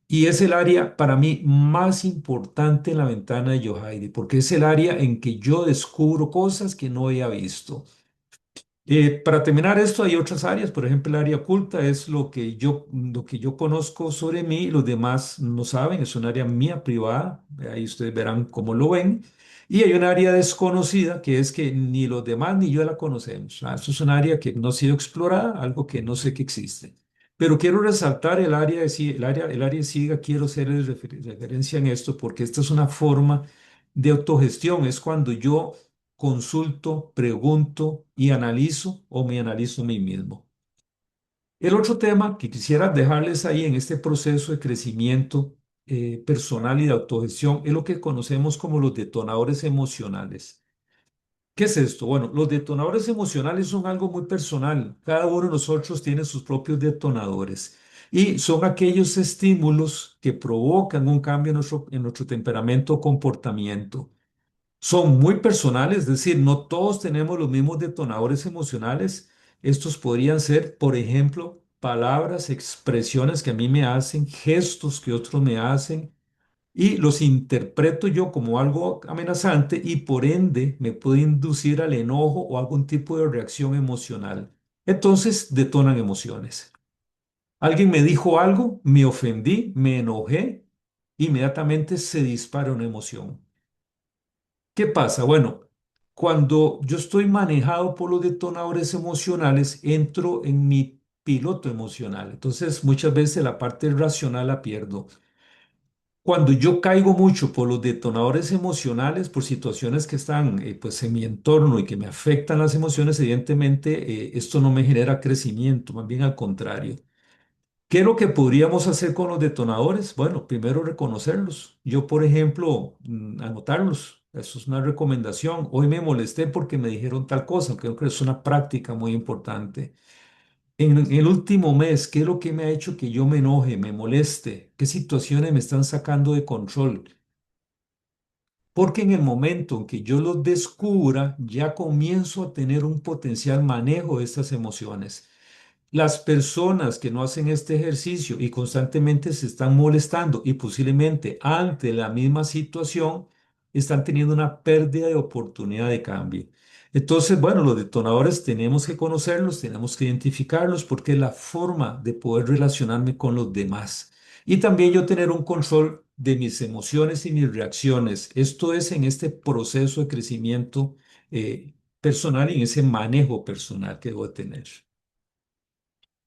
y es el área para mí más importante en la ventana de Yohairi, porque es el área en que yo descubro cosas que no había visto. Para terminar esto, hay otras áreas, por ejemplo, el área oculta es lo que yo conozco sobre mí, los demás no saben, es un área mía privada, ahí ustedes verán cómo lo ven. Y hay un área desconocida que es que ni los demás ni yo la conocemos. Esto es un área que no ha sido explorada, algo que no sé que existe. Pero quiero resaltar el área de, el área de SIGA, quiero hacerles referencia en esto porque esta es una forma de autogestión, es cuando yo consulto, pregunto y analizo o me analizo a mí mismo. El otro tema que quisiera dejarles ahí en este proceso de crecimiento personal y de autogestión es lo que conocemos como los detonadores emocionales. ¿Qué es esto? Bueno, los detonadores emocionales son algo muy personal. Cada uno de nosotros tiene sus propios detonadores y son aquellos estímulos que provocan un cambio en nuestro temperamento o comportamiento. Son muy personales, es decir, no todos tenemos los mismos detonadores emocionales. Estos podrían ser, por ejemplo, palabras, expresiones que a mí me hacen, gestos que otros me hacen, y los interpreto yo como algo amenazante y por ende me puede inducir al enojo o algún tipo de reacción emocional. Entonces detonan emociones. Alguien me dijo algo, me ofendí, me enojé, inmediatamente se dispara una emoción. ¿Qué pasa? Bueno, cuando yo estoy manejado por los detonadores emocionales, entro en mi piloto emocional. Entonces, muchas veces la parte racional la pierdo. Cuando yo caigo mucho por los detonadores emocionales, por situaciones que están pues en mi entorno y que me afectan las emociones, evidentemente esto no me genera crecimiento, más bien al contrario. ¿Qué es lo que podríamos hacer con los detonadores? Bueno, primero reconocerlos. Yo, por ejemplo, anotarlos. Eso es una recomendación. Hoy me molesté porque me dijeron tal cosa. Creo que es una práctica muy importante. En el último mes, ¿qué es lo que me ha hecho que yo me enoje, me moleste? ¿Qué situaciones me están sacando de control? Porque en el momento en que yo los descubra, ya comienzo a tener un potencial manejo de estas emociones. Las personas que no hacen este ejercicio y constantemente se están molestando y posiblemente ante la misma situación están teniendo una pérdida de oportunidad de cambio. Entonces, bueno, los detonadores tenemos que conocerlos, tenemos que identificarlos porque es la forma de poder relacionarme con los demás. Y también yo tener un control de mis emociones y mis reacciones. Esto es en este proceso de crecimiento personal y en ese manejo personal que debo tener.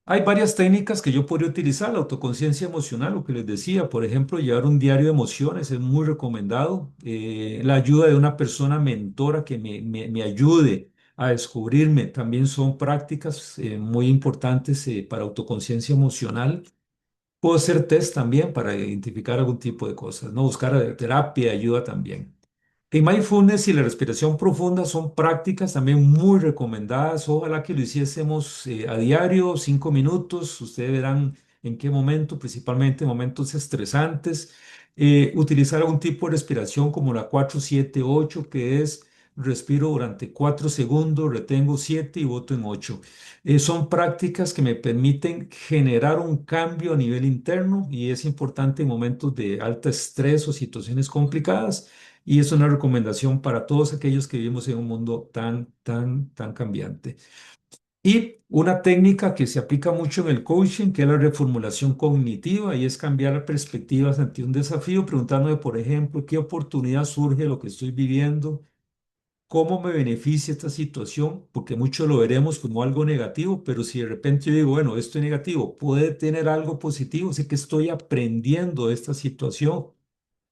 Hay varias técnicas que yo podría utilizar, la autoconciencia emocional, lo que les decía, por ejemplo, llevar un diario de emociones es muy recomendado. La ayuda de una persona mentora que me ayude a descubrirme también son prácticas muy importantes para autoconciencia emocional. Puedo hacer test también para identificar algún tipo de cosas, ¿no? Buscar terapia ayuda también. El mindfulness y la respiración profunda son prácticas también muy recomendadas. Ojalá que lo hiciésemos a diario, 5 minutos. Ustedes verán en qué momento, principalmente en momentos estresantes. Utilizar algún tipo de respiración como la 4-7-8, que es respiro durante 4 segundos, retengo 7 y boto en 8. Son prácticas que me permiten generar un cambio a nivel interno y es importante en momentos de alto estrés o situaciones complicadas. Y es una recomendación para todos aquellos que vivimos en un mundo tan cambiante. Y una técnica que se aplica mucho en el coaching, que es la reformulación cognitiva, y es cambiar las perspectivas ante un desafío, preguntándome, por ejemplo, qué oportunidad surge de lo que estoy viviendo, cómo me beneficia esta situación, porque mucho lo veremos como algo negativo, pero si de repente yo digo, bueno, esto es negativo, puede tener algo positivo, sé que estoy aprendiendo de esta situación,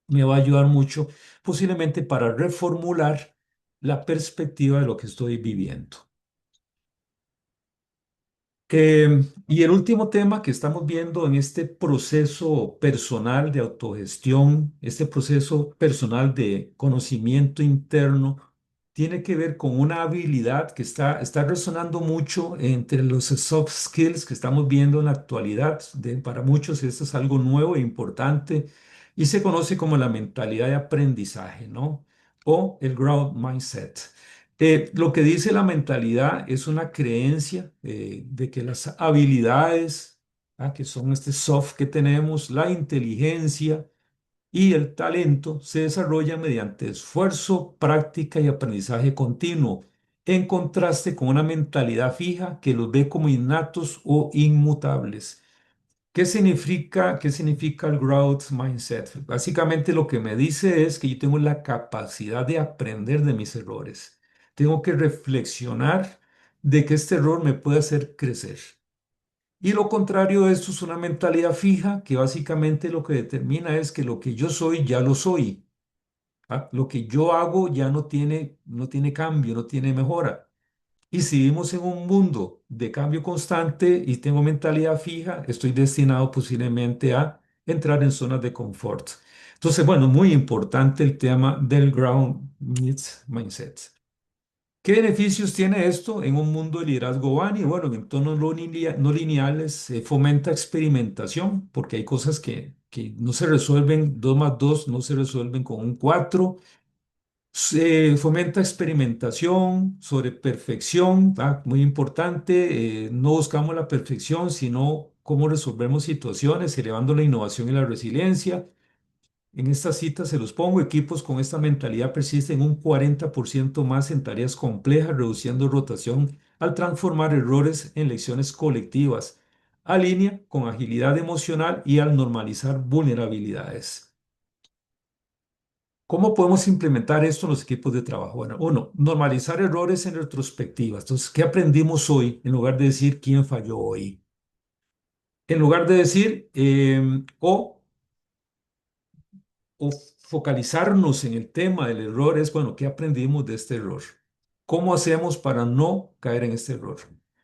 me va a ayudar mucho, posiblemente para reformular la perspectiva de lo que estoy viviendo. Y el último tema que estamos viendo en este proceso personal de autogestión, este proceso personal de conocimiento interno, tiene que ver con una habilidad que está resonando mucho entre los soft skills que estamos viendo en la actualidad. Para muchos esto es algo nuevo e importante y se conoce como la mentalidad de aprendizaje, ¿no? O el growth mindset. Lo que dice la mentalidad es una creencia de que las habilidades, que son este soft que tenemos, la inteligencia y el talento se desarrollan mediante esfuerzo, práctica y aprendizaje continuo, en contraste con una mentalidad fija que los ve como innatos o inmutables. ¿Qué significa el growth mindset? Básicamente lo que me dice es que yo tengo la capacidad de aprender de mis errores. Tengo que reflexionar de que este error me puede hacer crecer. Y lo contrario de esto es una mentalidad fija que básicamente lo que determina es que lo que yo soy ya lo soy. Lo que yo hago ya no tiene cambio, no tiene mejora. Y si vivimos en un mundo de cambio constante y tengo mentalidad fija, estoy destinado posiblemente a entrar en zonas de confort. Entonces, bueno, muy importante el tema del ground needs mindset. ¿Qué beneficios tiene esto en un mundo de liderazgo Bani? Bueno, en entornos no lineales fomenta experimentación, porque hay cosas que no se resuelven, 2 más 2 no se resuelven con un 4. Se fomenta experimentación sobre perfección, muy importante. No buscamos la perfección, sino cómo resolvemos situaciones, elevando la innovación y la resiliencia. En esta cita se los pongo, equipos con esta mentalidad persisten un 40% más en tareas complejas, reduciendo rotación al transformar errores en lecciones colectivas. Alinea con agilidad emocional y al normalizar vulnerabilidades. ¿Cómo podemos implementar esto en los equipos de trabajo? Bueno, uno, normalizar errores en retrospectiva. Entonces, ¿qué aprendimos hoy en lugar de decir quién falló hoy? En lugar de decir o focalizarnos en el tema del error es, bueno, ¿qué aprendimos de este error? ¿Cómo hacemos para no caer en este error?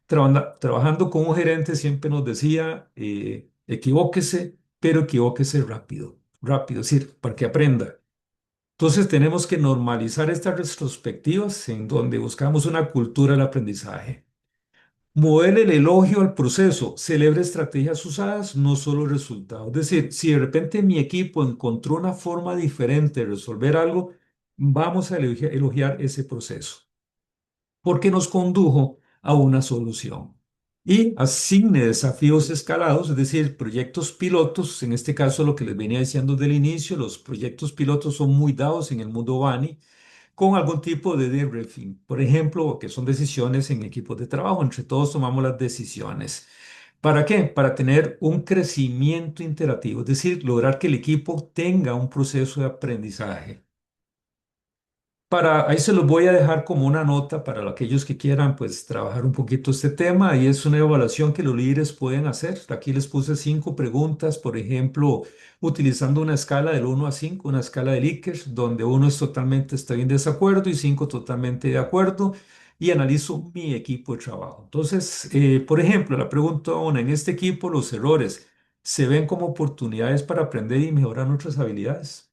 Trabajando con un gerente siempre nos decía, equivóquese, pero equivóquese rápido, rápido, es decir, para que aprenda. Entonces tenemos que normalizar estas retrospectivas en donde buscamos una cultura del aprendizaje. Mover el elogio al proceso, celebra estrategias usadas, no solo resultados. Es decir, si de repente mi equipo encontró una forma diferente de resolver algo, vamos a elogiar ese proceso, porque nos condujo a una solución. y asigne desafíos escalados, es decir, proyectos pilotos. En este caso, lo que les venía diciendo del inicio, los proyectos pilotos son muy dados en el mundo Bani con algún tipo de debriefing, por ejemplo, que son decisiones en equipos de trabajo. Entre todos tomamos las decisiones. ¿Para qué? Para tener un crecimiento interactivo, es decir, lograr que el equipo tenga un proceso de aprendizaje. Ahí se los voy a dejar como una nota para aquellos que quieran pues trabajar un poquito este tema y es una evaluación que los líderes pueden hacer. Aquí les puse 5 preguntas, por ejemplo, utilizando una escala del 1 a 5, una escala de Likert, donde 1 es totalmente estoy en desacuerdo y 5 totalmente de acuerdo y analizo mi equipo de trabajo. Entonces, por ejemplo, la pregunta 1, en este equipo los errores se ven como oportunidades para aprender y mejorar nuestras habilidades.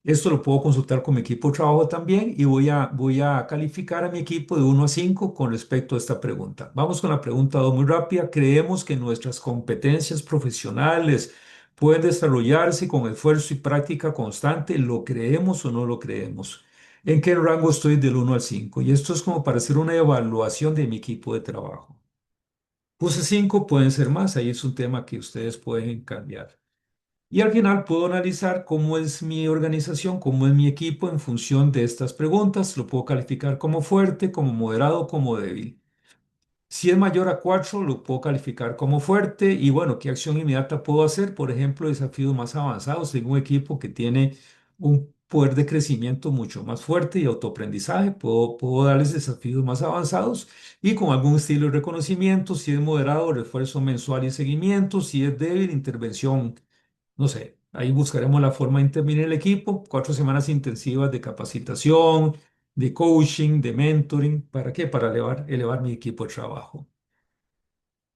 Esto lo puedo consultar con mi equipo de trabajo también y voy a calificar a mi equipo de 1 a 5 con respecto a esta pregunta. Vamos con la pregunta 2 muy rápida. ¿Creemos que nuestras competencias profesionales pueden desarrollarse con esfuerzo y práctica constante? ¿Lo creemos o no lo creemos? ¿En qué rango estoy del 1 al 5? Y esto es como para hacer una evaluación de mi equipo de trabajo. Puse 5, pueden ser más, ahí es un tema que ustedes pueden cambiar. Y al final puedo analizar cómo es mi organización, cómo es mi equipo en función de estas preguntas. Lo puedo calificar como fuerte, como moderado, como débil. Si es mayor a 4, lo puedo calificar como fuerte. Y bueno, ¿qué acción inmediata puedo hacer? Por ejemplo, desafíos más avanzados. Tengo un equipo que tiene un poder de crecimiento mucho más fuerte y autoaprendizaje. Puedo darles desafíos más avanzados y con algún estilo de reconocimiento. Si es moderado, refuerzo mensual y seguimiento. Si es débil, intervención, no sé, ahí buscaremos la forma de intervenir el equipo, 4 semanas intensivas de capacitación, de coaching, de mentoring. ¿Para qué? Para elevar mi equipo de trabajo.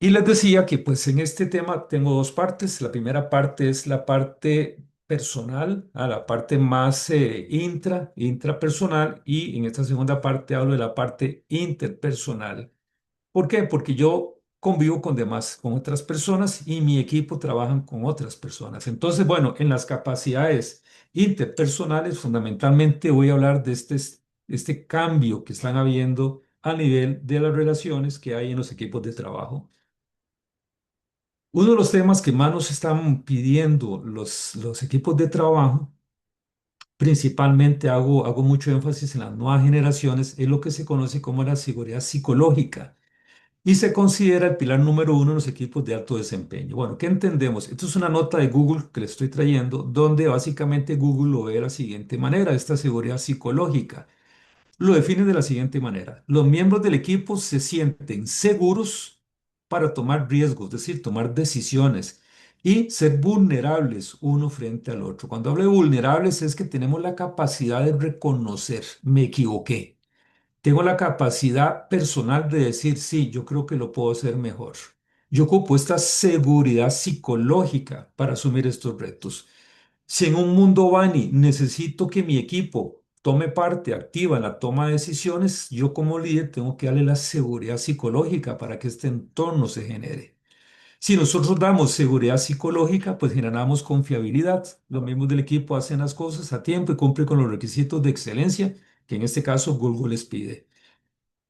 Y les decía que pues en este tema tengo 2 partes. La primera parte es la parte personal, a la parte más intrapersonal, y en esta segunda parte hablo de la parte interpersonal. ¿Por qué? Porque yo convivo con otras personas y mi equipo trabajan con otras personas. Entonces, bueno, en las capacidades interpersonales, fundamentalmente voy a hablar de este cambio que están habiendo a nivel de las relaciones que hay en los equipos de trabajo. Uno de los temas que más nos están pidiendo los equipos de trabajo, principalmente hago mucho énfasis en las nuevas generaciones, es lo que se conoce como la seguridad psicológica y se considera el pilar número 1 en los equipos de alto desempeño. Bueno, ¿qué entendemos? Esto es una nota de Google que le estoy trayendo, donde básicamente Google lo ve de la siguiente manera, esta seguridad psicológica. Lo define de la siguiente manera. Los miembros del equipo se sienten seguros para tomar riesgos, es decir, tomar decisiones y ser vulnerables uno frente al otro. Cuando hablo de vulnerables es que tenemos la capacidad de reconocer, me equivoqué. Tengo la capacidad personal de decir, sí, yo creo que lo puedo hacer mejor. Yo ocupo esta seguridad psicológica para asumir estos retos. Si en un mundo Bani necesito que mi equipo tome parte activa en la toma de decisiones, yo como líder tengo que darle la seguridad psicológica para que este entorno se genere. Si nosotros damos seguridad psicológica, pues generamos confiabilidad. Los miembros del equipo hacen las cosas a tiempo y cumplen con los requisitos de excelencia que en este caso Google les pide.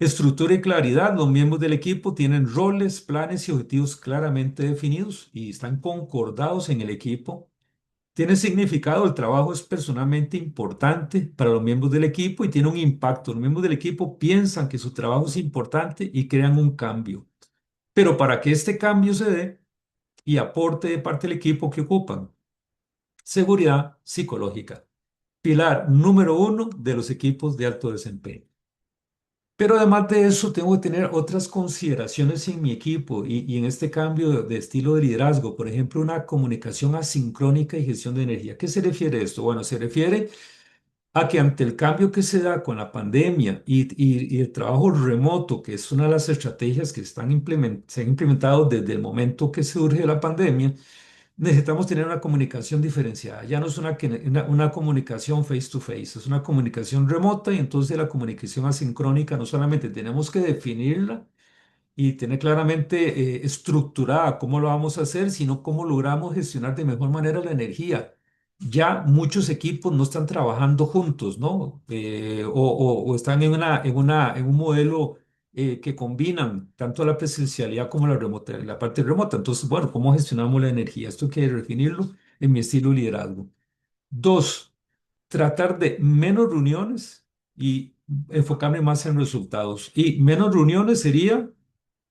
Estructura y claridad. Los miembros del equipo tienen roles, planes y objetivos claramente definidos y están concordados en el equipo. Tiene significado, el trabajo es personalmente importante para los miembros del equipo y tiene un impacto. Los miembros del equipo piensan que su trabajo es importante y crean un cambio. Pero para que este cambio se dé y aporte de parte del equipo que ocupan, seguridad psicológica, pilar número 1 de los equipos de alto desempeño. Pero además de eso, tengo que tener otras consideraciones en mi equipo y en este cambio de estilo de liderazgo. Por ejemplo, una comunicación asincrónica y gestión de energía. ¿Qué se refiere a esto? Bueno, se refiere a que ante el cambio que se da con la pandemia y el trabajo remoto, que es una de las estrategias que se han implementado desde el momento que surge la pandemia, necesitamos tener una comunicación diferenciada. Ya no es una comunicación face to face, es una comunicación remota y entonces la comunicación asincrónica no solamente tenemos que definirla y tener claramente estructurada cómo lo vamos a hacer, sino cómo logramos gestionar de mejor manera la energía. Ya muchos equipos no están trabajando juntos, ¿no? O están en un modelo que combinan tanto la presencialidad como la parte remota. Entonces, bueno, ¿cómo gestionamos la energía? Esto hay que definirlo en mi estilo de liderazgo. Dos, tratar de menos reuniones y enfocarme más en resultados. Y menos reuniones sería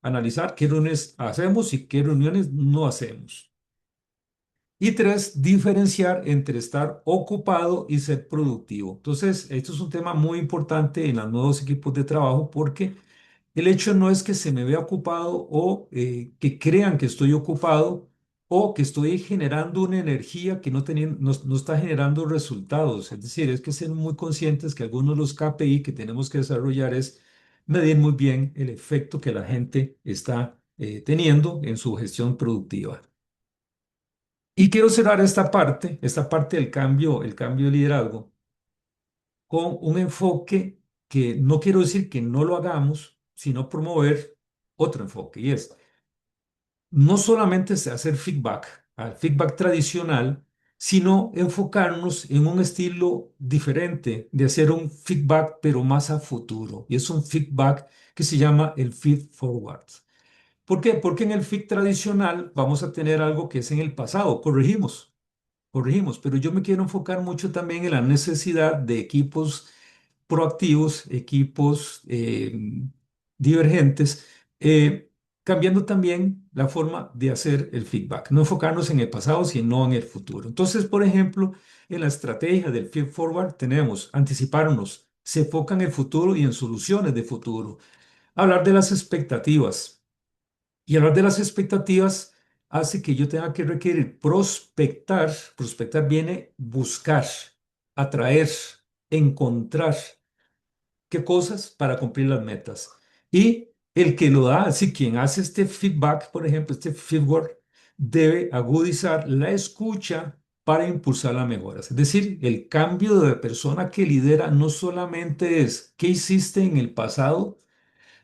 analizar qué reuniones hacemos y qué reuniones no hacemos. Y tres, diferenciar entre estar ocupado y ser productivo. Entonces, esto es un tema muy importante en los nuevos equipos de trabajo porque el hecho no es que se me vea ocupado o que crean que estoy ocupado o que estoy generando una energía que no está generando resultados. Es decir, es que ser muy conscientes que algunos de los KPI que tenemos que desarrollar es medir muy bien el efecto que la gente está teniendo en su gestión productiva. Y quiero cerrar esta parte del cambio, el cambio de liderazgo, con un enfoque que no quiero decir que no lo hagamos, sino promover otro enfoque. Y es, no solamente es hacer feedback, al feedback tradicional, sino enfocarnos en un estilo diferente de hacer un feedback, pero más a futuro. Y es un feedback que se llama el feed forward. ¿Por qué? Porque en el feed tradicional vamos a tener algo que es en el pasado, corregimos, pero yo me quiero enfocar mucho también en la necesidad de equipos proactivos, equipos divergentes, eh, cambiando también la forma de hacer el feedback, no enfocarnos en el pasado, sino en el futuro. Entonces, por ejemplo, en la estrategia del feed forward tenemos anticiparnos, se enfoca en el futuro y en soluciones de futuro, hablar de las expectativas. Y hablar de las expectativas hace que yo tenga que requerir prospectar. Prospectar viene buscar, atraer, encontrar qué cosas para cumplir las metas. Y el que lo da, así quien hace este feedback, por ejemplo, este feedback, debe agudizar la escucha para impulsar las mejoras. Es decir, el cambio de persona que lidera no solamente es qué hiciste en el pasado,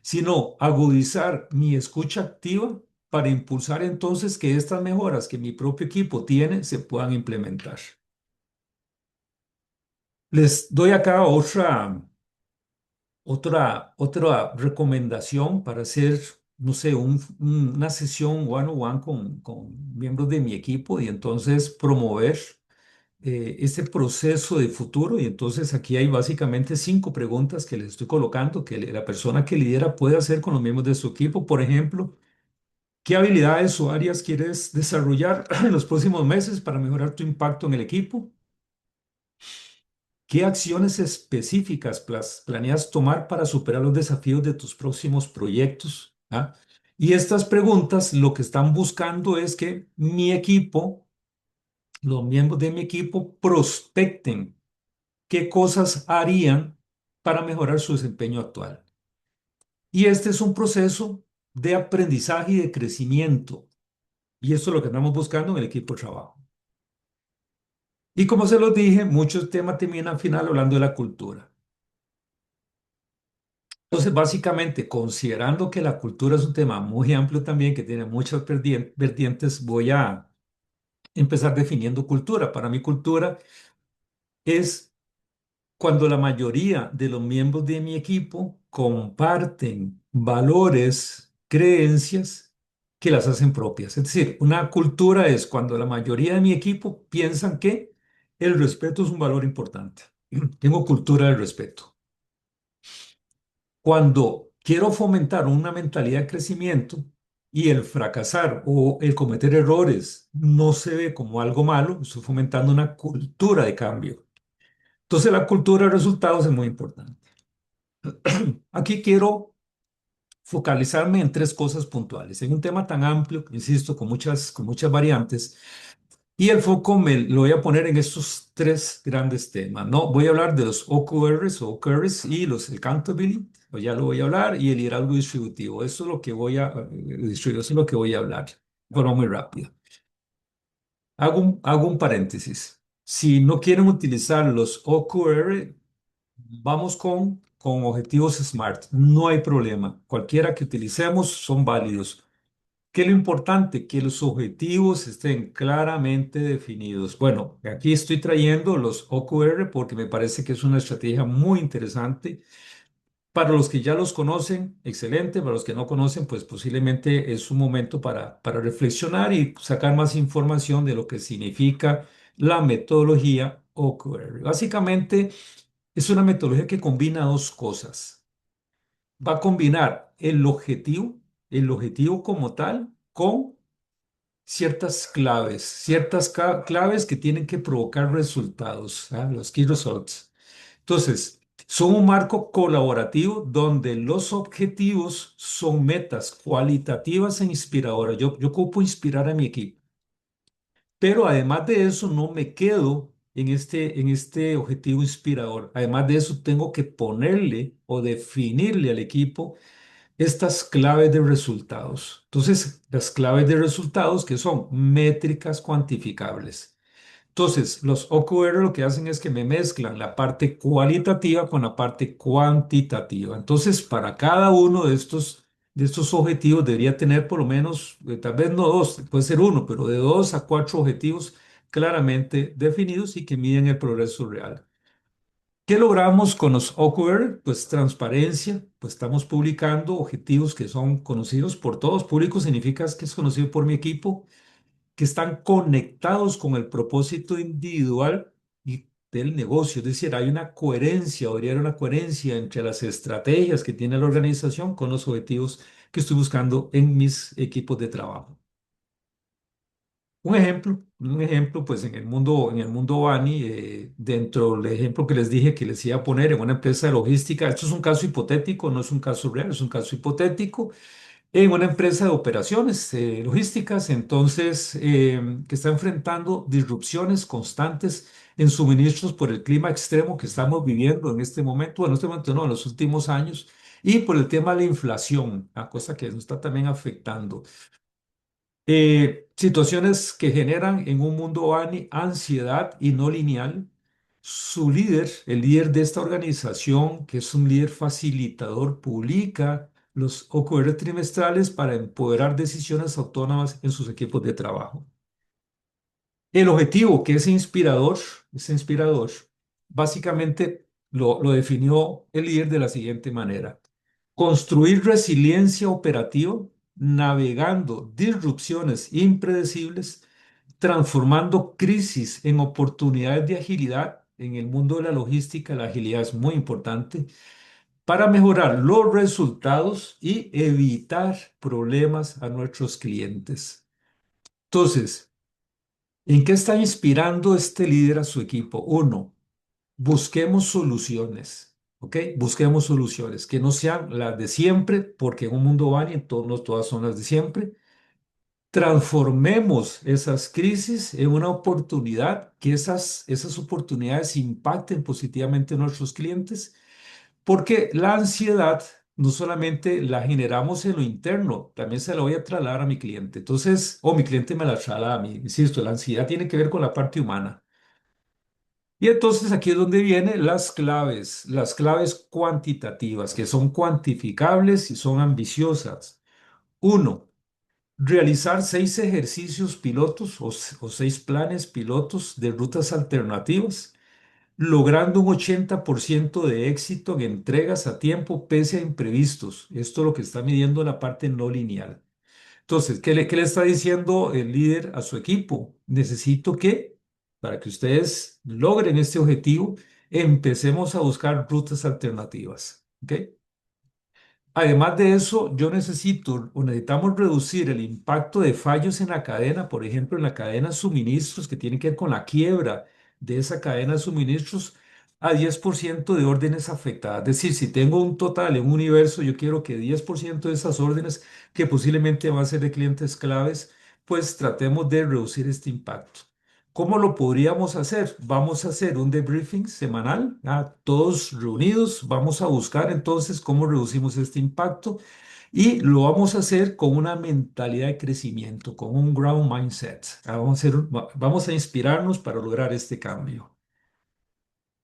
sino agudizar mi escucha activa para impulsar entonces que estas mejoras que mi propio equipo tiene se puedan implementar. Les doy acá otra recomendación para hacer, no sé, una sesión one-on-one con miembros de mi equipo y entonces promover este proceso de futuro. Y entonces aquí hay básicamente 5 preguntas que les estoy colocando que la persona que lidera puede hacer con los miembros de su equipo. Por ejemplo, ¿qué habilidades o áreas quieres desarrollar en los próximos meses para mejorar tu impacto en el equipo? ¿Qué acciones específicas planeas tomar para superar los desafíos de tus próximos proyectos? ¿Ah? Y estas preguntas lo que están buscando es que mi equipo, los miembros de mi equipo, prospecten qué cosas harían para mejorar su desempeño actual. Y este es un proceso de aprendizaje y de crecimiento. Y esto es lo que andamos buscando en el equipo de trabajo. Y como se los dije, muchos temas terminan al final hablando de la cultura. Entonces, básicamente, considerando que la cultura es un tema muy amplio también, que tiene muchas vertientes, voy a empezar definiendo cultura. Para mí, cultura es cuando la mayoría de los miembros de mi equipo comparten valores, creencias que las hacen propias. Es decir, una cultura es cuando la mayoría de mi equipo piensan que el respeto es un valor importante. Tengo cultura del respeto. Cuando quiero fomentar una mentalidad de crecimiento y el fracasar o el cometer errores no se ve como algo malo, estoy fomentando una cultura de cambio. Entonces, la cultura de resultados es muy importante. Aquí quiero focalizarme en 3 cosas puntuales. En un tema tan amplio, insisto, con muchas variantes, y el foco me lo voy a poner en estos 3 grandes temas, ¿no? Voy a hablar de los OKRs y los accountability, o ya lo voy a hablar, y el liderazgo distributivo. Eso es lo que eso es lo que voy a hablar de forma muy rápida. Hago un paréntesis. Si no quieren utilizar los OKR, vamos con objetivos SMART. No hay problema. Cualquiera que utilicemos son válidos. ¿Qué es lo importante? Que los objetivos estén claramente definidos. Bueno, aquí estoy trayendo los OKR porque me parece que es una estrategia muy interesante Para los que ya los conocen, excelente. Para los que no conocen, pues posiblemente es un momento para reflexionar y sacar más información de lo que significa la metodología OKR. Básicamente es una metodología que combina dos cosas. Va a combinar el objetivo como tal, con ciertas claves que tienen que provocar resultados, ¿ah? Los key results. Entonces, son un marco colaborativo donde los objetivos son metas cualitativas e inspiradoras. Yo ocupo inspirar a mi equipo, pero además de eso no me quedo en este objetivo inspirador. Además de eso, tengo que ponerle o definirle al equipo estas claves de resultados. Entonces, las claves de resultados que son métricas cuantificables. Entonces, los OKR lo que hacen es que me mezclan la parte cualitativa con la parte cuantitativa. Entonces, para cada uno de estos objetivos debería tener por lo menos, tal vez no dos, puede ser uno, pero de dos a cuatro objetivos claramente definidos y que miden el progreso real. ¿Qué logramos con los OKR? Pues transparencia, pues estamos publicando objetivos que son conocidos por todos. Público significa que es conocido por mi equipo, que están conectados con el propósito individual y del negocio. Es decir, hay una coherencia, debería haber una coherencia entre las estrategias que tiene la organización con los objetivos que estoy buscando en mis equipos de trabajo. Un ejemplo, pues en el mundo Bani, dentro del ejemplo que les dije que les iba a poner en una empresa de logística, esto es un caso hipotético, no es un caso real, es un caso hipotético, en una empresa de operaciones logísticas, entonces, que está enfrentando disrupciones constantes en suministros por el clima extremo que estamos viviendo en este momento, bueno, en este momento no, en los últimos años, y por el tema de la inflación, la cosa que nos está también afectando. Situaciones que generan en un mundo ansiedad y no lineal. Su líder, el líder de esta organización, que es un líder facilitador, publica los OKR trimestrales para empoderar decisiones autónomas en sus equipos de trabajo. El objetivo, que es inspirador, básicamente lo definió el líder de la siguiente manera: construir resiliencia operativa, navegando disrupciones impredecibles, transformando crisis en oportunidades de agilidad. En el mundo de la logística, la agilidad es muy importante para mejorar los resultados y evitar problemas a nuestros clientes. Entonces, ¿en qué está inspirando este líder a su equipo? Uno, busquemos soluciones, ¿ok? Busquemos soluciones que no sean las de siempre, porque en un mundo van y en todos, no todas son las de siempre. Transformemos esas crisis en una oportunidad, que esas oportunidades impacten positivamente a nuestros clientes, porque la ansiedad no solamente la generamos en lo interno, también se la voy a trasladar a mi cliente. Entonces, o mi cliente me la traslada a mí. Insisto, la ansiedad tiene que ver con la parte humana. Y entonces aquí es donde vienen las claves cuantitativas, que son cuantificables y son ambiciosas. Uno, realizar 6 ejercicios pilotos o 6 planes pilotos de rutas alternativas, logrando un 80% de éxito en entregas a tiempo pese a imprevistos. Esto es lo que está midiendo la parte no lineal. Entonces, qué le está diciendo el líder a su equipo? Necesito que, para que ustedes logren este objetivo, empecemos a buscar rutas alternativas. ¿Ok? Además de eso, yo necesito o necesitamos reducir el impacto de fallos en la cadena, por ejemplo, en la cadena de suministros, que tiene que ver con la quiebra de esa cadena de suministros, a 10% de órdenes afectadas. Es decir, si tengo un total en un universo, yo quiero que 10% de esas órdenes, que posiblemente van a ser de clientes claves, pues tratemos de reducir este impacto. ¿Cómo lo podríamos hacer? Vamos a hacer un debriefing semanal, todos reunidos. Vamos a buscar entonces cómo reducimos este impacto y lo vamos a hacer con una mentalidad de crecimiento, con un ground mindset. Vamos a inspirarnos para lograr este cambio.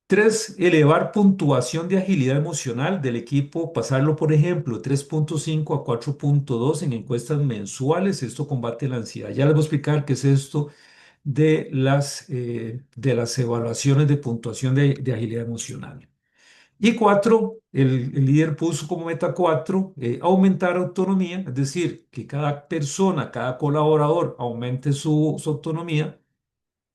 Tres, elevar puntuación de agilidad emocional del equipo, pasarlo, por ejemplo, 3.5 a 4.2 en encuestas mensuales. Esto combate la ansiedad. Ya les voy a explicar qué es esto de las evaluaciones de puntuación de agilidad emocional. Y cuatro, el líder puso como meta cuatro, aumentar autonomía, es decir, que cada persona, cada colaborador aumente su autonomía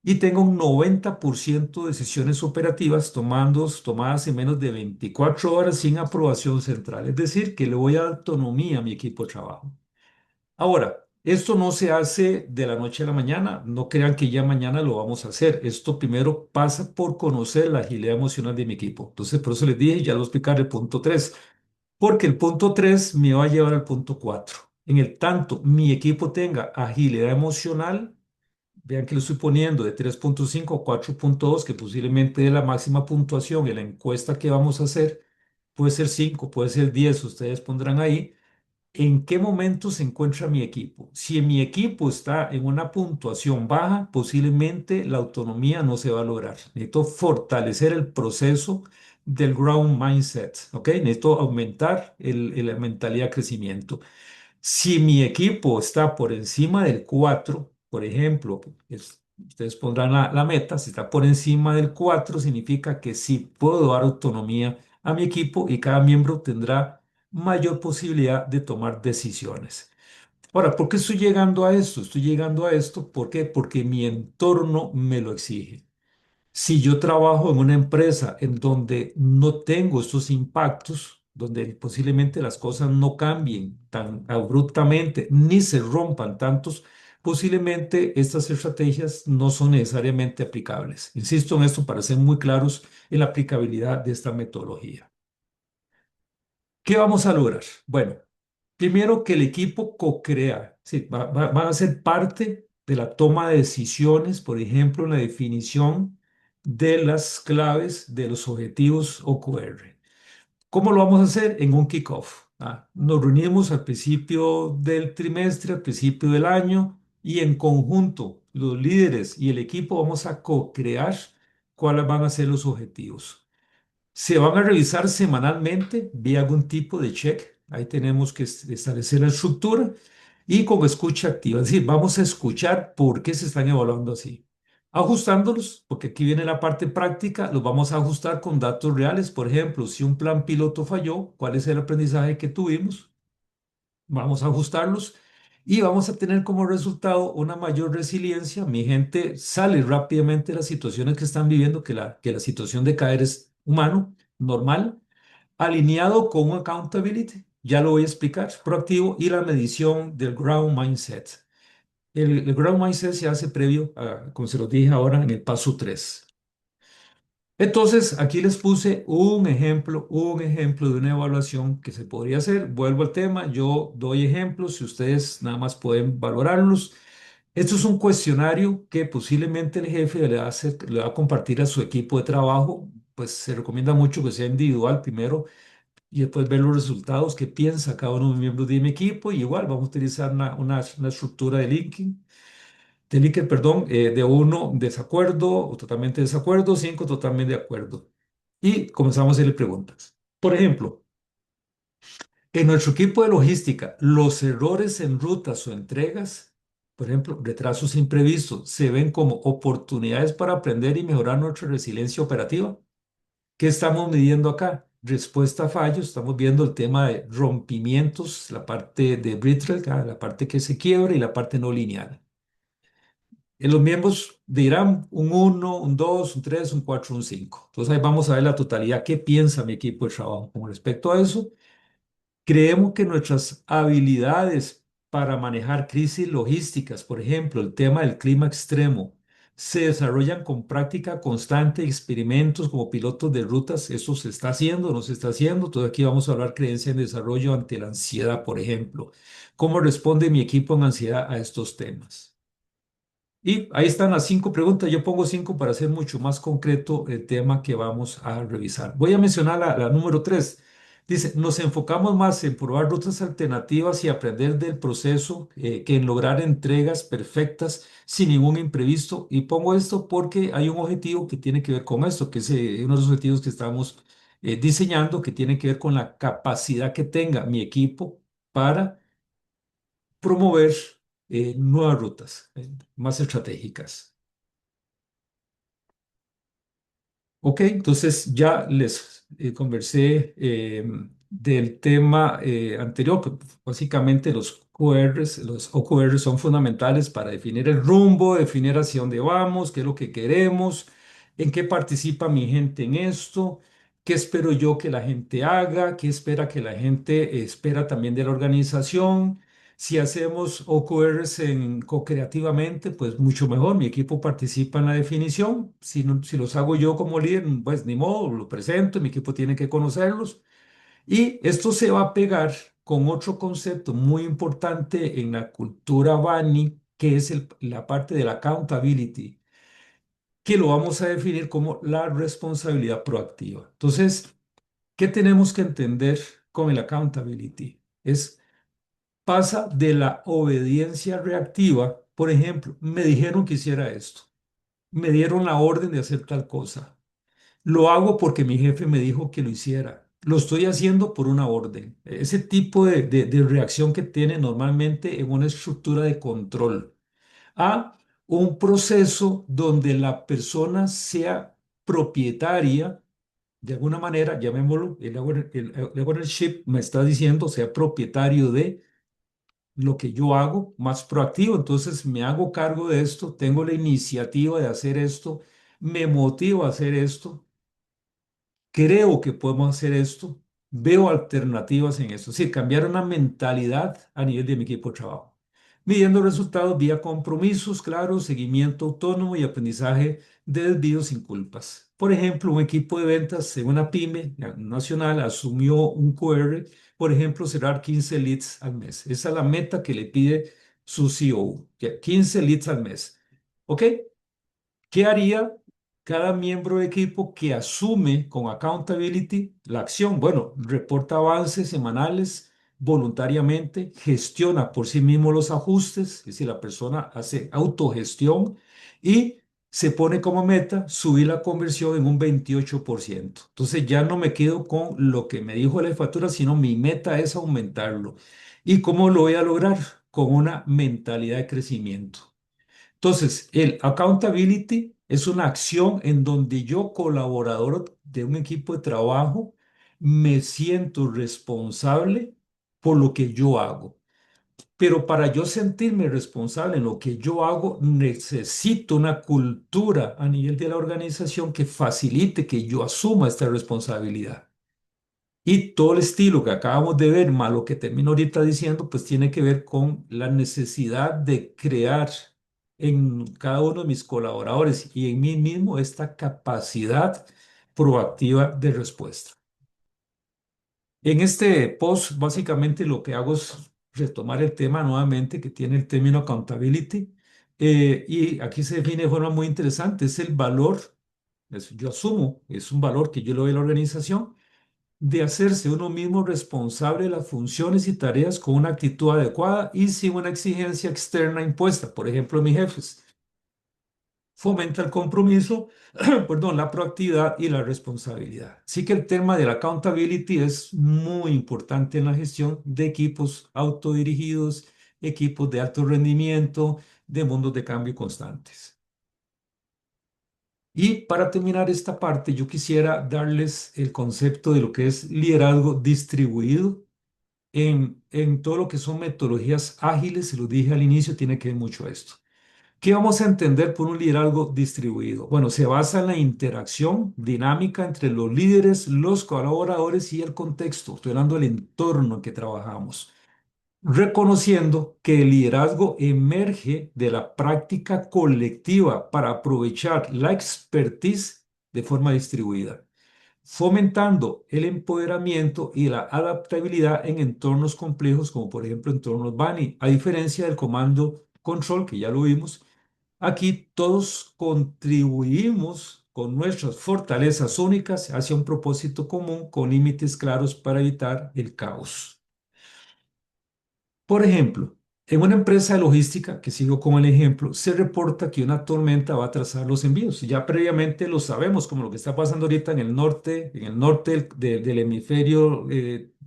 y tenga un 90% de decisiones operativas tomadas en menos de 24 horas sin aprobación central. Es decir, que le voy a dar autonomía a mi equipo de trabajo. Ahora, esto no se hace de la noche a la mañana. No crean que ya mañana lo vamos a hacer. Esto primero pasa por conocer la agilidad emocional de mi equipo. Entonces, por eso les dije, ya lo explicaré el punto 3, porque el punto 3 me va a llevar al punto 4. En el tanto mi equipo tenga agilidad emocional, vean que lo estoy poniendo de 3.5 a 4.2, que posiblemente es la máxima puntuación en la encuesta que vamos a hacer. Puede ser 5, puede ser 10, ustedes pondrán ahí. ¿En qué momento se encuentra mi equipo? Si mi equipo está en una puntuación baja, posiblemente la autonomía no se va a lograr. Necesito fortalecer el proceso del ground mindset, ¿ok? Necesito aumentar la mentalidad de crecimiento. Si mi equipo está por encima del 4, por ejemplo, ustedes pondrán la meta, si está por encima del 4, significa que sí puedo dar autonomía a mi equipo y cada miembro tendrá mayor posibilidad de tomar decisiones. Ahora, ¿por qué estoy llegando a esto? Estoy llegando a esto, ¿por qué? Porque mi entorno me lo exige. Si yo trabajo en una empresa en donde no tengo estos impactos, donde posiblemente las cosas no cambien tan abruptamente ni se rompan tantos, posiblemente estas estrategias no son necesariamente aplicables. Insisto en esto para ser muy claros en la aplicabilidad de esta metodología. ¿Qué vamos a lograr? Bueno, primero que el equipo co-crea, sí, van a ser parte de la toma de decisiones, por ejemplo, en la definición de las claves de los objetivos OKR. ¿Cómo lo vamos a hacer? En un kickoff. Nos reunimos al principio del trimestre, al principio del año, y en conjunto, los líderes y el equipo vamos a co-crear cuáles van a ser los objetivos. Se van a revisar semanalmente vía algún tipo de check. Ahí tenemos que establecer la estructura y con escucha activa. Es decir, vamos a escuchar por qué se están evaluando así. Ajustándolos, porque aquí viene la parte práctica, los vamos a ajustar con datos reales. Por ejemplo, si un plan piloto falló, ¿cuál es el aprendizaje que tuvimos? Vamos a ajustarlos y vamos a tener como resultado una mayor resiliencia. Mi gente sale rápidamente de las situaciones que están viviendo, que la situación de caer es humano, normal, alineado con un accountability, ya lo voy a explicar, proactivo, y la medición del ground mindset. El ground mindset se hace previo, como se lo dije ahora, en el paso 3. Entonces, aquí les puse un ejemplo de una evaluación que se podría hacer. Vuelvo al tema, yo doy ejemplos y ustedes nada más pueden valorarlos. Esto es un cuestionario que posiblemente el jefe le va a compartir a su equipo de trabajo. Pues se recomienda mucho que sea individual primero y después ver los resultados que piensa cada uno de los miembros de mi equipo. Y igual vamos a utilizar una estructura de Likert, perdón, de uno desacuerdo o totalmente desacuerdo, cinco totalmente de acuerdo. Y comenzamos a hacerle preguntas. Por ejemplo, en nuestro equipo de logística, los errores en rutas o entregas, por ejemplo, retrasos imprevistos, se ven como oportunidades para aprender y mejorar nuestra resiliencia operativa. ¿Qué estamos midiendo acá? Respuesta a fallos, estamos viendo el tema de rompimientos, la parte de brittle, la parte que se quiebra y la parte no lineal. Los miembros dirán un uno, un 2, un 3, un 4, un 5. Entonces ahí vamos a ver la totalidad. ¿Qué piensa mi equipo de trabajo con respecto a eso? Creemos que nuestras habilidades para manejar crisis logísticas, por ejemplo, el tema del clima extremo, se desarrollan con práctica constante, experimentos como pilotos de rutas. ¿Eso se está haciendo? ¿No se está haciendo? Entonces aquí vamos a hablar creencia en desarrollo ante la ansiedad, por ejemplo. ¿Cómo responde mi equipo en ansiedad a estos temas? Y ahí están las 5 preguntas. Yo pongo 5 para hacer mucho más concreto el tema que vamos a revisar. Voy a mencionar la número 3. Dice, nos enfocamos más en probar rutas alternativas y aprender del proceso que en lograr entregas perfectas sin ningún imprevisto. Y pongo esto porque hay un objetivo que tiene que ver con esto, que es uno de los objetivos que estamos diseñando, que tiene que ver con la capacidad que tenga mi equipo para promover nuevas rutas más estratégicas. Ok, entonces ya les conversé del tema anterior, que básicamente los QRs, los OQRs son fundamentales para definir el rumbo, definir hacia dónde vamos, qué es lo que queremos, en qué participa mi gente en esto, qué espero yo que la gente haga, qué espera que la gente espera también de la organización. Si hacemos OKRs co-creativamente, pues mucho mejor. Mi equipo participa en la definición. Si los hago yo como líder, pues ni modo, lo presento, mi equipo tiene que conocerlos. Y esto se va a pegar con otro concepto muy importante en la cultura Bani, que es la parte de la accountability, que lo vamos a definir como la responsabilidad proactiva. Entonces, ¿qué tenemos que entender con el accountability? Pasa de la obediencia reactiva. Por ejemplo, me dijeron que hiciera esto, me dieron la orden de hacer tal cosa. Lo hago porque mi jefe me dijo que lo hiciera. Lo estoy haciendo por una orden. Ese tipo de reacción que tiene normalmente en una estructura de control. A un proceso donde la persona sea propietaria, de alguna manera, llamémoslo, el ownership me está diciendo, sea propietario de lo que yo hago, más proactivo. Entonces me hago cargo de esto, tengo la iniciativa de hacer esto, me motivo a hacer esto, creo que podemos hacer esto, veo alternativas en esto. Sí, cambiar una mentalidad a nivel de mi equipo de trabajo. Midiendo resultados vía compromisos, claro, seguimiento autónomo y aprendizaje de desvíos sin culpas. Por ejemplo, un equipo de ventas en una pyme nacional asumió un QR, por ejemplo, cerrar 15 leads al mes. Esa es la meta que le pide su CEO, que 15 leads al mes. ¿Ok? ¿Qué haría cada miembro de equipo que asume con accountability la acción? Bueno, reporta avances semanales voluntariamente, gestiona por sí mismo los ajustes, es decir, la persona hace autogestión y se pone como meta subir la conversión en un 28%. Entonces ya no me quedo con lo que me dijo la jefatura, sino mi meta es aumentarlo. ¿Y cómo lo voy a lograr? Con una mentalidad de crecimiento. Entonces, el accountability es una acción en donde yo, colaborador de un equipo de trabajo, me siento responsable por lo que yo hago. Pero para yo sentirme responsable en lo que yo hago, necesito una cultura a nivel de la organización que facilite que yo asuma esta responsabilidad. Y todo el estilo que acabamos de ver, más lo que termino ahorita diciendo, pues tiene que ver con la necesidad de crear en cada uno de mis colaboradores y en mí mismo esta capacidad proactiva de respuesta. En este post, básicamente lo que hago es retomar el tema nuevamente que tiene el término accountability, y aquí se define de forma muy interesante, es el valor, yo asumo, es un valor que yo le doy a la organización de hacerse uno mismo responsable de las funciones y tareas con una actitud adecuada y sin una exigencia externa impuesta, por ejemplo, mis jefes. Fomenta el compromiso, perdón, la proactividad y la responsabilidad. Sí que el tema de la accountability es muy importante en la gestión de equipos autodirigidos, equipos de alto rendimiento, de mundos de cambio constantes. Y para terminar esta parte, yo quisiera darles el concepto de lo que es liderazgo distribuido en todo lo que son metodologías ágiles, se lo dije al inicio, tiene que ver mucho esto. ¿Qué vamos a entender por un liderazgo distribuido? Bueno, se basa en la interacción dinámica entre los líderes, los colaboradores y el contexto. Estoy hablando del entorno en que trabajamos, reconociendo que el liderazgo emerge de la práctica colectiva para aprovechar la expertise de forma distribuida, fomentando el empoderamiento y la adaptabilidad en entornos complejos como por ejemplo entornos BANI, a diferencia del comando control que ya lo vimos. Aquí todos contribuimos con nuestras fortalezas únicas hacia un propósito común con límites claros para evitar el caos. Por ejemplo, en una empresa de logística, que sigo como el ejemplo, se reporta que una tormenta va a atrasar los envíos. Ya previamente lo sabemos, como lo que está pasando ahorita en el norte del hemisferio,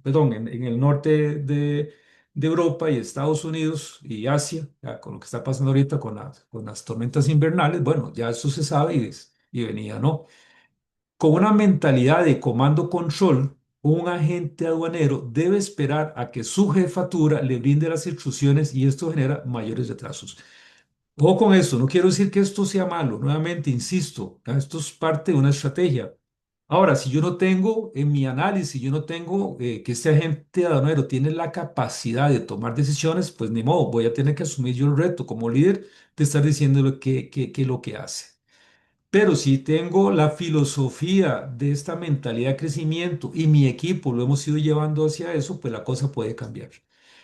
perdón, en el norte de Europa y Estados Unidos y Asia, ya con lo que está pasando ahorita con las tormentas invernales. Bueno, ya eso se sabe y venía, ¿no? con una mentalidad de comando-control, un agente aduanero debe esperar a que su jefatura le brinde las instrucciones y esto genera mayores retrasos. Ojo con esto, no quiero decir que esto sea malo, nuevamente insisto, esto es parte de una estrategia. Ahora, si yo no tengo en mi análisis, yo no tengo que este agente aduanero tiene la capacidad de tomar decisiones, pues ni modo, voy a tener que asumir yo el reto como líder de estar diciéndole qué lo que hace. Pero si tengo la filosofía de esta mentalidad de crecimiento y mi equipo lo hemos ido llevando hacia eso, pues la cosa puede cambiar.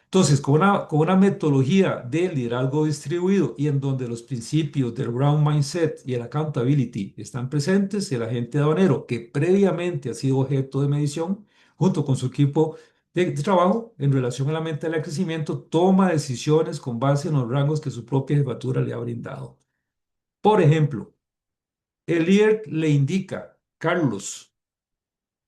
Entonces, con una metodología de liderazgo distribuido y en donde los principios del ground mindset y el accountability están presentes, el agente aduanero que previamente ha sido objeto de medición, junto con su equipo de trabajo en relación a la mentalidad de crecimiento, toma decisiones con base en los rangos que su propia jefatura le ha brindado. Por ejemplo, el líder le indica, Carlos,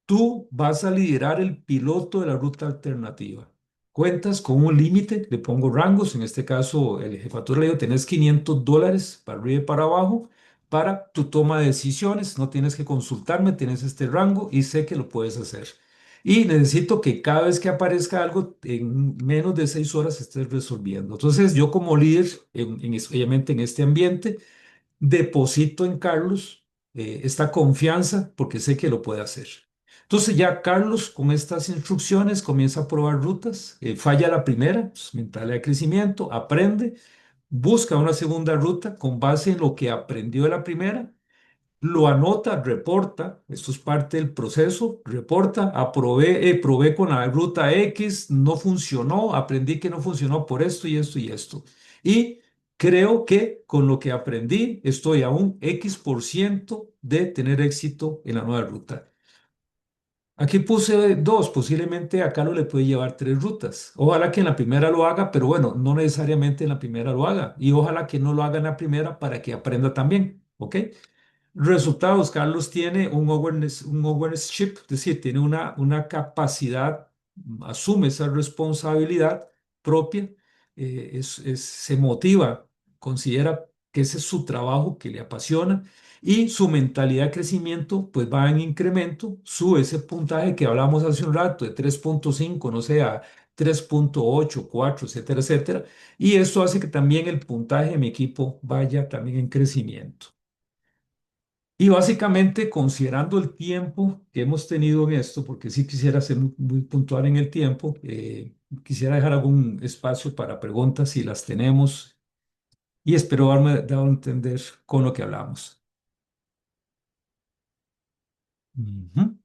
tú vas a liderar el piloto de la ruta alternativa. Cuentas con un límite, le pongo rangos, en este caso el jefatura le dijo, tenés $500 para arriba y para abajo para tu toma de decisiones, no tienes que consultarme, tienes este rango y sé que lo puedes hacer. Y necesito que cada vez que aparezca algo, en menos de 6 horas estés resolviendo. Entonces, yo como líder, obviamente en este ambiente, deposito en Carlos esta confianza porque sé que lo puede hacer. Entonces ya Carlos con estas instrucciones comienza a probar rutas, falla la primera, pues, mentalidad de crecimiento, aprende, busca una segunda ruta con base en lo que aprendió de la primera, lo anota, reporta, esto es parte del proceso, reporta, probé con la ruta X, no funcionó, aprendí que no funcionó por esto y esto y esto. Y creo que con lo que aprendí estoy a un X% de tener éxito en la nueva ruta. Aquí puse dos, posiblemente a Carlos le puede llevar tres rutas. Ojalá que en la primera lo haga, pero bueno, no necesariamente en la primera lo haga. Y ojalá que no lo haga en la primera para que aprenda también, ¿ok? Resultados, Carlos tiene un ownership, es decir, tiene una capacidad, asume esa responsabilidad propia, se motiva, considera que ese es su trabajo, que le apasiona y su mentalidad de crecimiento pues va en incremento, sube ese puntaje que hablamos hace un rato de 3.5, no sé, a 3.8, 4, etcétera, etcétera. Y esto hace que también el puntaje de mi equipo vaya también en crecimiento. Y básicamente, considerando el tiempo que hemos tenido en esto, porque sí quisiera ser muy puntual en el tiempo, quisiera dejar algún espacio para preguntas si las tenemos y espero haberme dado a entender con lo que hablamos. Ujú.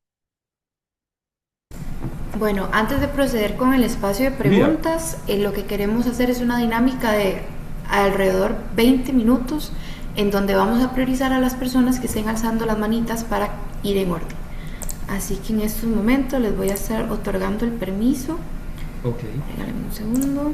Bueno, antes de proceder con el espacio de Mira, preguntas, lo que queremos hacer es una dinámica de alrededor 20 minutos en donde vamos a priorizar a las personas que estén alzando las manitas para ir en orden. Así que en estos momentos les voy a estar otorgando el permiso. ok. Regálenme un segundo.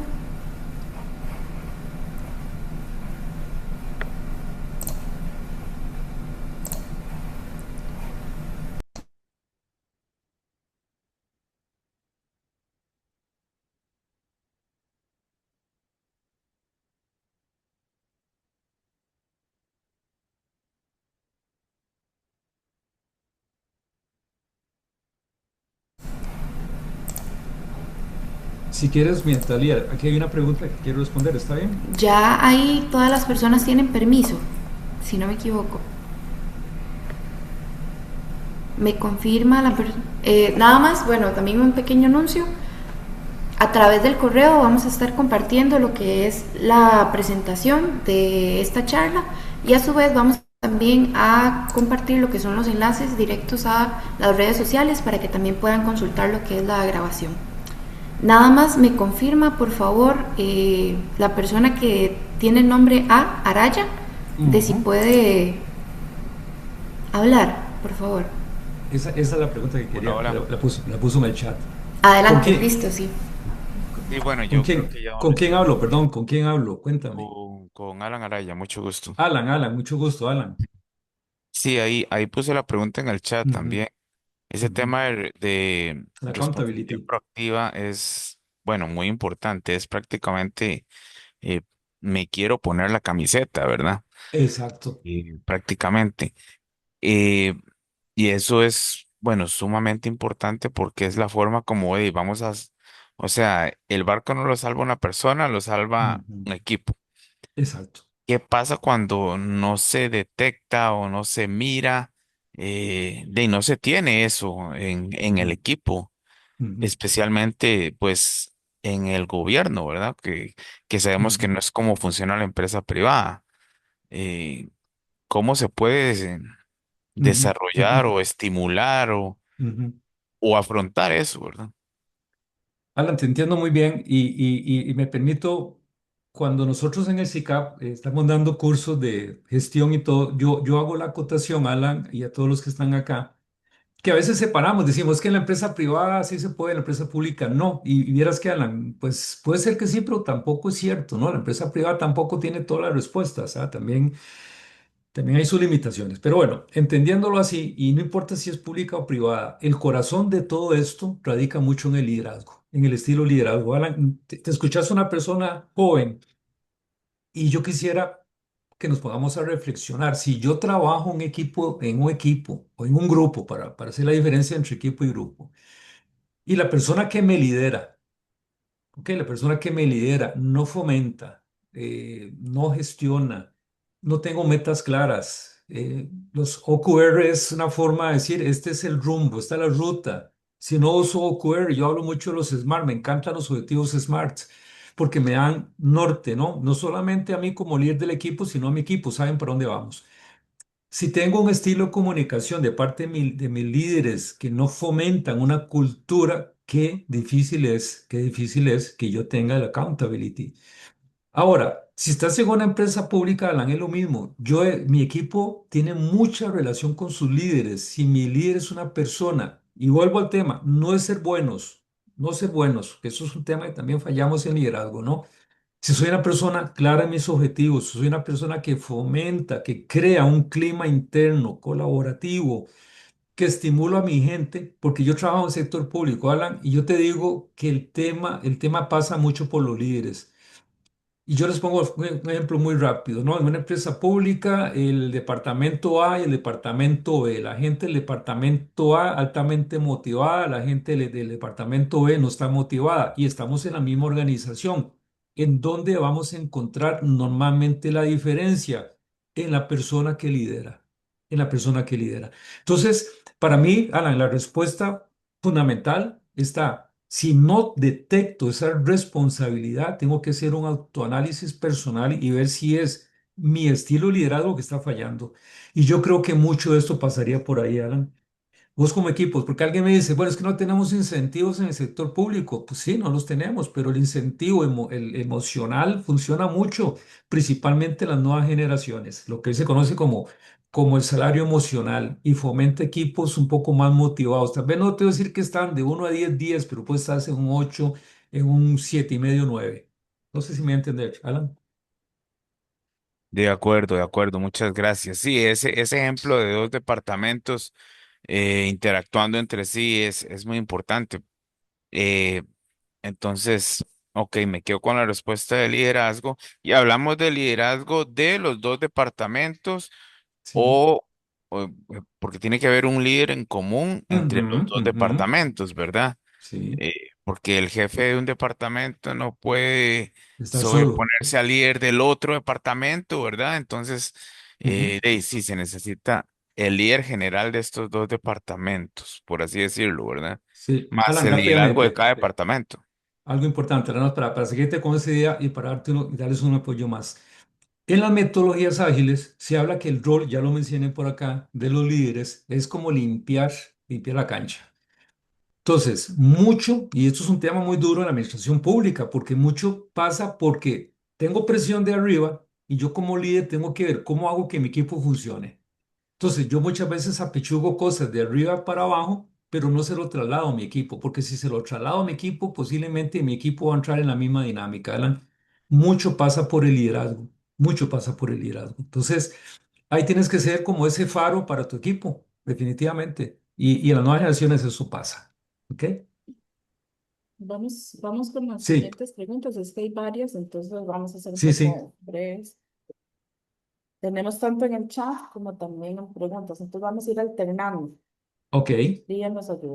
Si quieres, mientras Lía, aquí hay una pregunta que quiero responder, ¿está bien? Ya ahí todas las personas tienen permiso, si no me equivoco. Me confirma la persona. Nada más, bueno, también un pequeño anuncio. A través del correo vamos a estar compartiendo lo que es la presentación de esta charla y a su vez vamos también a compartir lo que son los enlaces directos a las redes sociales para que también puedan consultar lo que es la grabación. Nada más me confirma, por favor, la persona que tiene el nombre A, Araya, de si Ujú. puede hablar, por favor. Esa es la pregunta que Hola, quería, hola. la puso en el chat. ¿Con Adelante, quién, listo, sí. Sí, bueno, con yo creo quién, que ya con me quién quedo hablo? Perdón, ¿con quién hablo? Cuéntame. con Alan Araya, mucho gusto. Alan, mucho gusto, Alan. Sí, ahí puse la pregunta en el chat Ujú, también. Ese ujú. tema de La responsabilidad accountability. proactiva es, bueno, muy importante. Es prácticamente, eh, me quiero poner la camiseta, ¿verdad? Exacto. Prácticamente. Eh, Y eso es, bueno, sumamente importante porque es la forma como, vamos o sea, el barco no lo salva una persona, lo salva Ujú. un equipo. Exacto. ¿Qué pasa cuando no se detecta o no se mira, no se tiene eso en el Ujú. equipo? Ujú. Especialmente pues en el gobierno, ¿verdad? Que sabemos que Ujú. no es como funciona la empresa privada. Eh, ¿Cómo se puede Ujú. Ujú. desarrollar o estimular Ujú. o afrontar eso, ¿verdad? Alan, te entiendo muy bien y me permito, cuando nosotros en el CICAP estamos dando cursos de gestión y todo, yo hago la acotación, Alan, y a todos los que están acá, que a veces separamos, decimos que en la empresa privada sí se puede, en la empresa pública no. Y vieras que, Alan, pues puede ser que sí, pero tampoco es cierto, ¿no? La empresa privada tampoco tiene todas las respuestas, ¿ah? También hay sus limitaciones. Pero bueno, entendiéndolo así, y no importa si es pública o privada, el corazón de todo esto radica mucho en el liderazgo, en el estilo liderazgo. Alan, te escuchas una persona joven y yo quisiera que nos pongamos a reflexionar. Si yo trabajo en un equipo o en un grupo para hacer la diferencia entre equipo y grupo, y la persona que me lidera, ok, la persona que me lidera no fomenta, no gestiona, no tengo metas claras. Los OKR es una forma de decir, este es el rumbo, esta es la ruta. Si no uso OKR, yo hablo mucho de los SMART, me encantan los objetivos SMART, porque me dan norte, ¿no? No solamente a mí como líder del equipo, sino a mi equipo, saben para dónde vamos. Si tengo un estilo de comunicación de parte de mis líderes que no fomentan una cultura, qué difícil es que yo tenga el accountability. Ahora, si estás en una empresa pública, Alan, es lo mismo. Mi equipo tiene mucha relación con sus líderes. Si mi líder es una persona, y vuelvo al tema, no es ser buenos, no ser buenos, que eso es un tema que también fallamos en liderazgo, ¿no? Si soy una persona clara en mis objetivos, si soy una persona que fomenta, que crea un clima interno colaborativo, que estimulo a mi gente, porque yo trabajo en el sector público, Alan, y yo te digo que el tema pasa mucho por los líderes. Y yo les pongo un ejemplo muy rápido, ¿no? En una empresa pública, el departamento A y el departamento B, la gente del departamento A altamente motivada, la gente del departamento B no está motivada y estamos en la misma organización. ¿En dónde vamos a encontrar normalmente la diferencia? En la persona que lidera, en la persona que lidera. Entonces, para mí, Alan, la respuesta fundamental está, si no detecto esa responsabilidad, tengo que hacer un autoanálisis personal y ver si es mi estilo de liderazgo que está fallando. Y yo creo que mucho de esto pasaría por ahí, Alan. Vos como equipos, porque alguien me dice, bueno, es que no tenemos incentivos en el sector público. Pues sí, no los tenemos, pero el incentivo el emocional funciona mucho, principalmente en las nuevas generaciones, lo que hoy se conoce como el salario emocional y fomenta equipos un poco más motivados. Tal vez no te voy a decir que están de 1 a 10 días, pero puede estar en un 8, en un 7,5, 9. No sé si me voy a entender, Alan. De acuerdo, muchas gracias. Sí, ese ejemplo de dos departamentos interactuando entre sí es muy importante. Eh, entonces, ok, me quedo con la respuesta de liderazgo y hablamos de liderazgo de los dos departamentos Sí. o, porque tiene que haber un líder en común entre Ujú. los dos Ujú. departamentos, ¿verdad? Sí, Porque el jefe de un departamento no puede estar solo. sobreponerse al líder del otro departamento, ¿verdad? Entonces, Ujú. sí, se necesita el líder general de estos dos departamentos, por así decirlo, ¿verdad? Sí, Más Alan, el liderazgo de rápidamente. cada departamento. Algo importante, nada más para seguirte con esa idea y para y darles un apoyo más. En las metodologías ágiles se habla que el rol, ya lo mencioné por acá, de los líderes es como limpiar la cancha. Entonces, mucho, y esto es un tema muy duro en la administración pública, porque mucho pasa porque tengo presión de arriba y yo como líder tengo que ver cómo hago que mi equipo funcione. Entonces, yo muchas veces apechugo cosas de arriba para abajo, pero no se lo traslado a mi equipo, porque si se lo traslado a mi equipo, posiblemente mi equipo va a entrar en la misma dinámica, Alan. Mucho pasa por el liderazgo, mucho pasa por el liderazgo. Entonces, ahí tienes que ser como ese faro para tu equipo, definitivamente. Y en las nuevas generaciones eso pasa. ¿Ok? Vamos con las Sí, siguientes preguntas. Es que hay varias, entonces vamos a hacer un sí, sí. poco breves. Tenemos tanto en el chat como también en preguntas, entonces vamos a ir alternando. Ok, Díaz nos ayuda.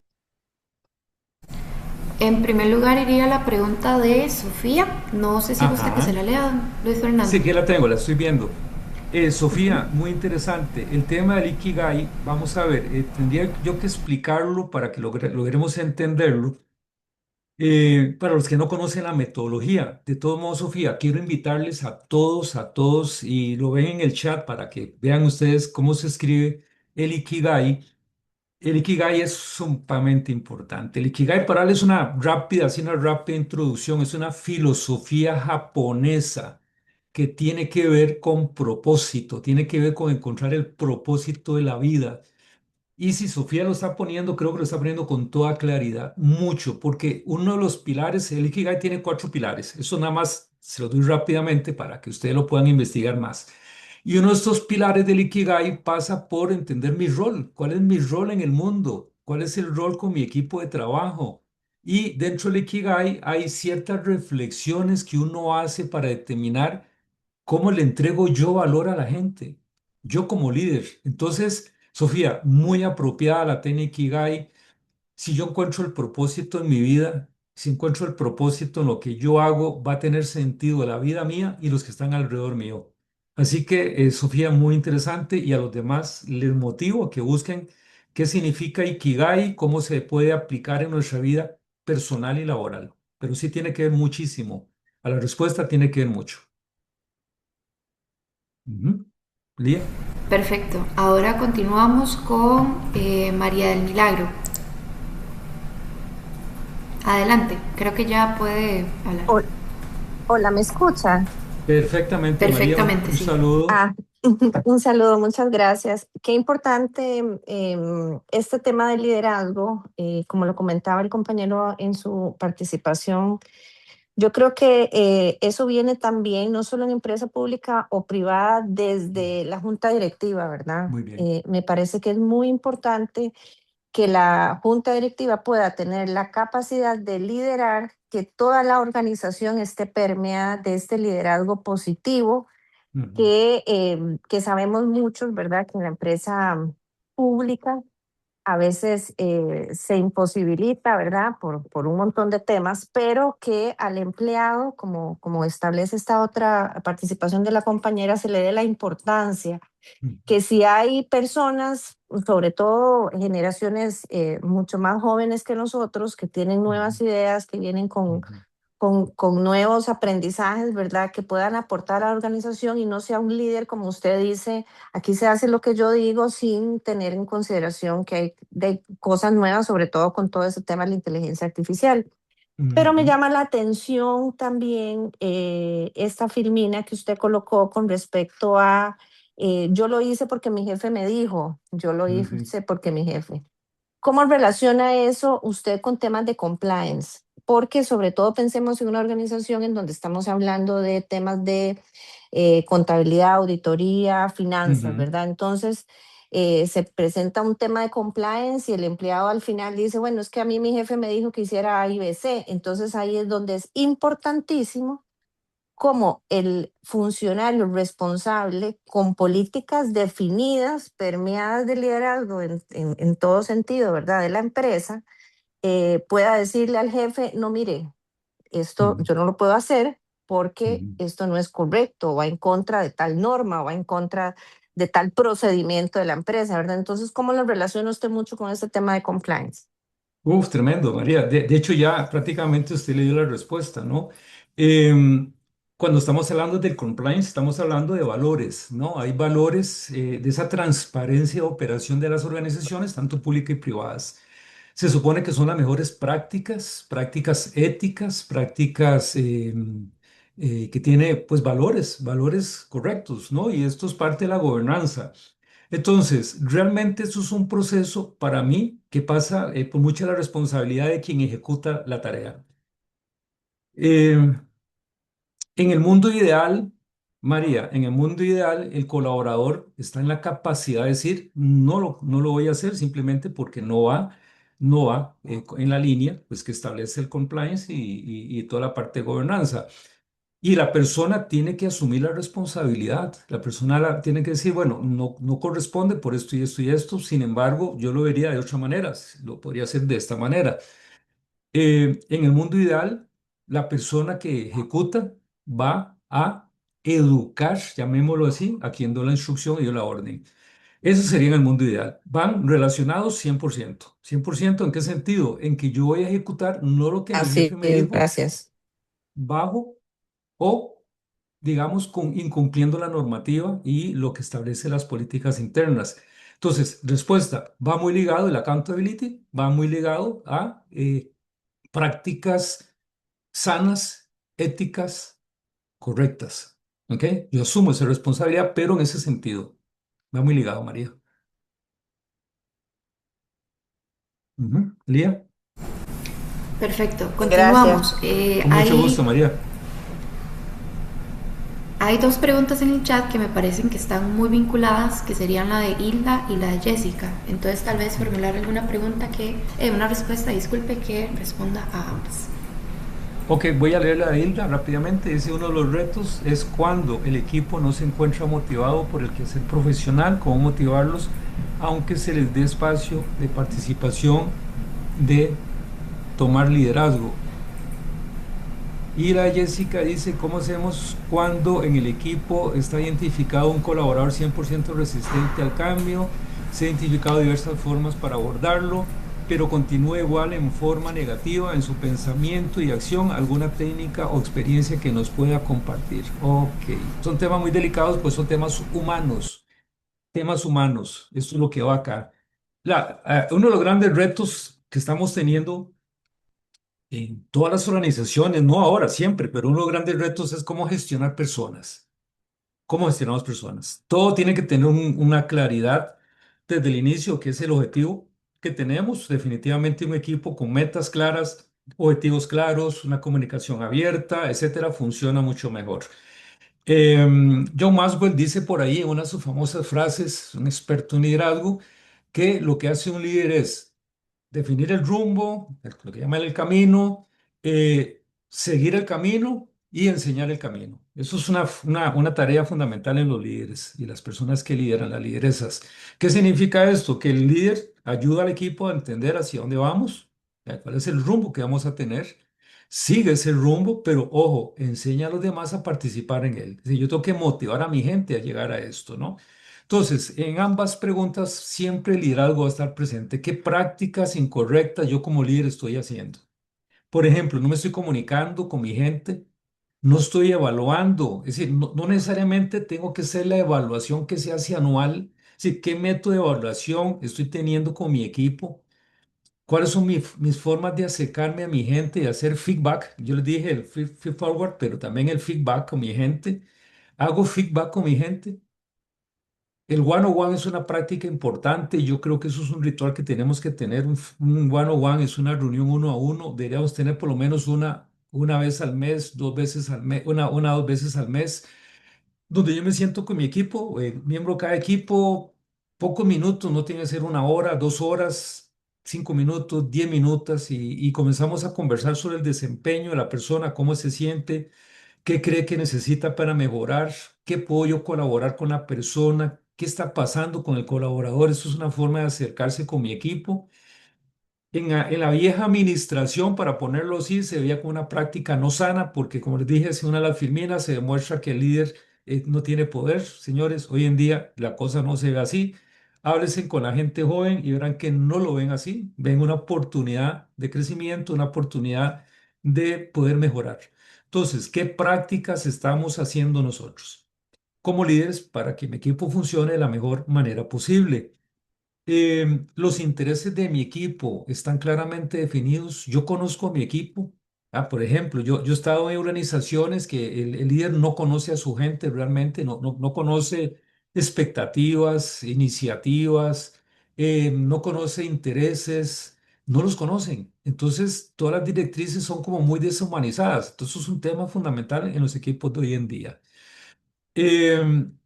En primer lugar iría la pregunta de Sofía. No sé si gusta que se ajá. la lea, Luis Sí, Fernando. que la tengo, la estoy viendo. Sofía, muy interesante. El tema del Ikigai, vamos a ver, tendría yo que explicarlo para que logremos entenderlo. Para los que no conocen la metodología, de todos modos, Sofía, quiero invitarles a todos, y lo ven en el chat para que vean ustedes cómo se escribe el Ikigai. El Ikigai es sumamente importante. El Ikigai para él es una rápida, así una rápida introducción, es una filosofía japonesa que tiene que ver con propósito, tiene que ver con encontrar el propósito de la vida. Y si Sofía lo está poniendo, creo que lo está poniendo con toda claridad, mucho, porque uno de los pilares, el Ikigai tiene cuatro pilares. Eso nada más se lo doy rápidamente para que ustedes lo puedan investigar más. Y uno de estos pilares del Ikigai pasa por entender mi rol. ¿Cuál es mi rol en el mundo? ¿Cuál es el rol con mi equipo de trabajo? Y dentro del Ikigai hay ciertas reflexiones que uno hace para determinar cómo le entrego yo valor a la gente, yo como líder. Entonces, Sofía, muy apropiada la técnica Ikigai. Si yo encuentro el propósito en mi vida, si encuentro el propósito en lo que yo hago, va a tener sentido la vida mía y los que están alrededor mío. Así que, Sofía, muy interesante, y a los demás les motivo a que busquen qué significa Ikigai, cómo se puede aplicar en nuestra vida personal y laboral. Pero sí tiene que ver muchísimo. A la respuesta tiene que ver mucho. Ujú. Lía. Perfecto. Ahora continuamos con María del Milagro. Adelante. Creo que ya puede hablar. Hol- Hola, ¿me escucha? Perfectamente, María, Perfectamente, un sí. saludo. Ah, un saludo, muchas gracias. Qué importante este tema del liderazgo, como lo comentaba el compañero en su participación. Yo creo que eso viene también, no solo en empresa pública o privada, desde la junta directiva, ¿verdad? Muy bien. Me parece que es muy importante que la junta directiva pueda tener la capacidad de liderar, que toda la organización esté permeada de este liderazgo positivo Ujú, que sabemos muchos, ¿verdad? Que en la empresa pública a veces se imposibilita, ¿verdad? Por un montón de temas, pero que al empleado, como establece esta otra participación de la compañera, se le dé la importancia ujú, que si hay personas, sobre todo generaciones mucho más jóvenes que nosotros, que tienen ujú, nuevas ideas, que vienen ujú, con nuevos aprendizajes, ¿verdad? Que puedan aportar a la organización y no sea un líder, como usted dice, aquí se hace lo que yo digo sin tener en consideración que hay de cosas nuevas, sobre todo con todo ese tema de la inteligencia artificial. Pero me ujú, llama la atención también esta filmina que usted colocó con respecto a, yo lo hice porque mi jefe me dijo, yo lo ujú, hice porque mi jefe. ¿Cómo relaciona eso usted con temas de compliance? Porque sobre todo pensemos en una organización en donde estamos hablando de temas de contabilidad, auditoría, finanzas, ujú, ¿verdad? Entonces, se presenta un tema de compliance y el empleado al final dice, bueno, es que a mí mi jefe me dijo que hiciera A, y B, C. Entonces ahí es donde es importantísimo como el funcionario responsable con políticas definidas, permeadas de liderazgo en todo sentido, ¿verdad? De la empresa, pueda decirle al jefe, no, mire, esto ujú, yo no lo puedo hacer porque ujú. esto no es correcto, va en contra de tal norma, va en contra de tal procedimiento de la empresa, ¿verdad? Entonces, ¿cómo lo relaciona usted mucho con este tema de compliance? Uf, tremendo, María. De hecho, ya prácticamente usted le dio la respuesta, ¿no? Em, Cuando estamos hablando del compliance, estamos hablando de valores, ¿no? Hay valores, de esa transparencia de operación de las organizaciones, tanto públicas y privadas. Se supone que son las mejores prácticas, prácticas éticas, prácticas que tiene pues valores correctos, ¿no? Y esto es parte de la gobernanza. Entonces, realmente eso es un proceso para mí que pasa por mucha la responsabilidad de quien ejecuta la tarea. Eh, en el mundo ideal, María, en el mundo ideal, el colaborador está en la capacidad de decir, no lo voy a hacer simplemente porque no va en la línea pues, que establece el compliance y toda la parte de gobernanza. Y la persona tiene que asumir la responsabilidad. La persona tiene que decir, bueno, no corresponde por esto y esto y esto. Sin embargo, yo lo vería de otra manera. Lo podría hacer de esta manera. En el mundo ideal, la persona que ejecuta va a educar, llamémoslo así, a quien dio la instrucción y dio la orden. Eso sería en el mundo ideal. Van relacionados 100%. 100%, ¿en qué sentido? En que yo voy a ejecutar no lo que mi Así jefe me es, dijo, gracias. bajo o, digamos, incumpliendo la normativa y lo que establece las políticas internas. Entonces, respuesta, va muy ligado, el accountability va muy ligado a prácticas sanas, éticas, correctas. ¿Ok? Yo asumo esa responsabilidad, pero en ese sentido, va muy ligado, María. Ujú. Lía, Perfecto, Gracias. continuamos. con mucho gusto, María. Hay dos preguntas en el chat que me parecen que están muy vinculadas, que serían la de Hilda y la de Jessica. Entonces tal vez formular alguna pregunta una respuesta, disculpe, que responda a ambas. Ok, voy a leer la de Hilda rápidamente. Dice, uno de los retos es cuando el equipo no se encuentra motivado por el quehacer profesional, cómo motivarlos, aunque se les dé espacio de participación, de tomar liderazgo. Y la Jessica dice, ¿cómo hacemos cuando en el equipo está identificado un colaborador 100% resistente al cambio? Se ha identificado diversas formas para abordarlo, pero continúa igual en forma negativa en su pensamiento y acción. ¿Alguna técnica o experiencia que nos pueda compartir? Ok, son temas muy delicados, pues son temas humanos. Temas humanos, esto es lo que va acá. Uno de los grandes retos que estamos teniendo en todas las organizaciones, no ahora, siempre, pero uno de los grandes retos es cómo gestionar personas. ¿Cómo gestionamos personas? Todo tiene que tener una claridad desde el inicio, que es el objetivo que tenemos. Definitivamente un equipo con metas claras, objetivos claros, una comunicación abierta, etcétera, funciona mucho mejor. John Maxwell dice por ahí en una de sus famosas frases, un experto en liderazgo, que lo que hace un líder es definir el rumbo, lo que llaman el camino, seguir el camino y enseñar el camino. Eso es una tarea fundamental en los líderes y las personas que lideran, las lideresas. ¿Qué significa esto? Que el líder ayuda al equipo a entender hacia dónde vamos, cuál es el rumbo que vamos a tener. Sigue ese rumbo, pero ojo, enseña a los demás a participar en él. Es decir, yo tengo que motivar a mi gente a llegar a esto, ¿no? Entonces, en ambas preguntas siempre el liderazgo va a estar presente. ¿Qué prácticas incorrectas yo como líder estoy haciendo? Por ejemplo, no me estoy comunicando con mi gente, no estoy evaluando, es decir, no necesariamente tengo que hacer la evaluación que se hace anual. Es decir, ¿qué método de evaluación estoy teniendo con mi equipo? ¿Cuáles son mis formas de acercarme a mi gente y hacer feedback? Yo les dije el feed forward, pero también el feedback con mi gente. ¿Hago feedback con mi gente? El one-on-one es una práctica importante y yo creo que eso es un ritual que tenemos que tener. Un one-on-one es una reunión uno a uno. Deberíamos tener por lo menos una vez al mes, dos veces al mes, dos veces al mes, donde yo me siento con mi equipo, miembro de cada equipo, pocos minutos, no tiene que ser una hora, 2 horas, 5 minutos, 10 minutos y comenzamos a conversar sobre el desempeño de la persona, cómo se siente, qué cree que necesita para mejorar, qué puedo yo colaborar con la persona, qué está pasando con el colaborador. Eso es una forma de acercarse con mi equipo. En la vieja administración, para ponerlo así, se veía como una práctica no sana, porque como les dije, si una de las filminas se demuestra que el líder no tiene poder. Señores, hoy en día la cosa no se ve así. Háblense con la gente joven y verán que no lo ven así. Ven una oportunidad de crecimiento, una oportunidad de poder mejorar. Entonces, ¿qué prácticas estamos haciendo nosotros como líderes para que mi equipo funcione de la mejor manera posible? Los intereses de mi equipo están claramente definidos. Yo conozco a mi equipo. Por ejemplo, yo he estado en organizaciones que el líder no conoce a su gente realmente, no conoce expectativas, iniciativas, no conoce intereses, no los conocen. Entonces, todas las directrices son como muy deshumanizadas. Entonces, es un tema fundamental en los equipos de hoy en día. Em,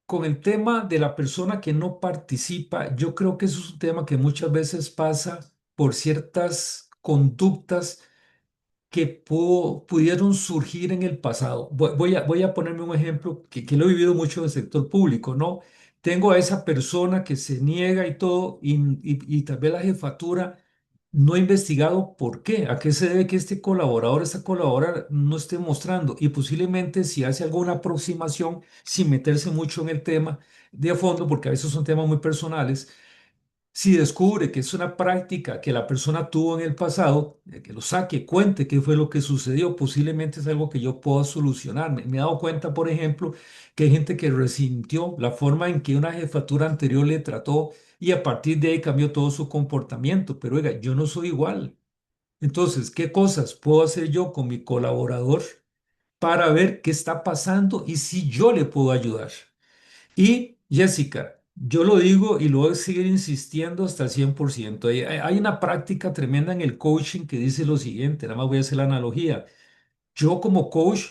con el tema de la persona que no participa, yo creo que eso es un tema que muchas veces pasa por ciertas conductas que pudieron surgir en el pasado. Voy a ponerme un ejemplo que lo he vivido mucho en el sector público, ¿no? Tengo a esa persona que se niega y todo, y tal vez la jefatura no ha investigado por qué, a qué se debe que este colaborador, esta colaboradora no esté mostrando, y posiblemente si hace alguna aproximación, sin meterse mucho en el tema de a fondo, porque a veces son temas muy personales. Si descubre que es una práctica que la persona tuvo en el pasado, que lo saque, cuente qué fue lo que sucedió, posiblemente es algo que yo pueda solucionar. Me he dado cuenta, por ejemplo, que hay gente que resintió la forma en que una jefatura anterior le trató y a partir de ahí cambió todo su comportamiento. Pero oiga, yo no soy igual. Entonces, ¿qué cosas puedo hacer yo con mi colaborador para ver qué está pasando y si yo le puedo ayudar? Y Jessica, yo lo digo y lo voy a seguir insistiendo hasta el 100%. Hay una práctica tremenda en el coaching que dice lo siguiente, nada más voy a hacer la analogía. Yo como coach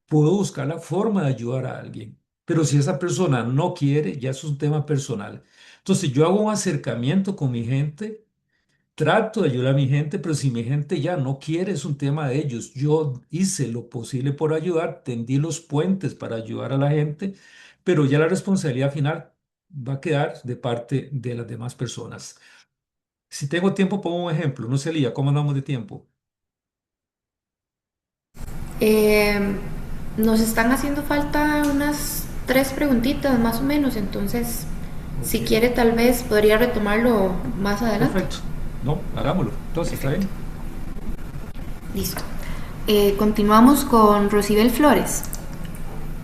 puedo buscar la forma de ayudar a alguien, pero si esa persona no quiere, ya es un tema personal. Entonces yo hago un acercamiento con mi gente. Trato de ayudar a mi gente, pero si mi gente ya no quiere, es un tema de ellos. Yo hice lo posible por ayudar, tendí los puentes para ayudar a la gente, pero ya la responsabilidad final va a quedar de parte de las demás personas. Si tengo tiempo, pongo un ejemplo. No sé, Lía, ¿cómo andamos de tiempo? Eh, Nos están haciendo falta unas 3 preguntitas más o menos, entonces si Ok, quiere tal vez podría retomarlo más adelante. perfecto. No, hagámoslo. Entonces, ¿está Perfecto, bien? listo. Continuamos con Rosibel Flores.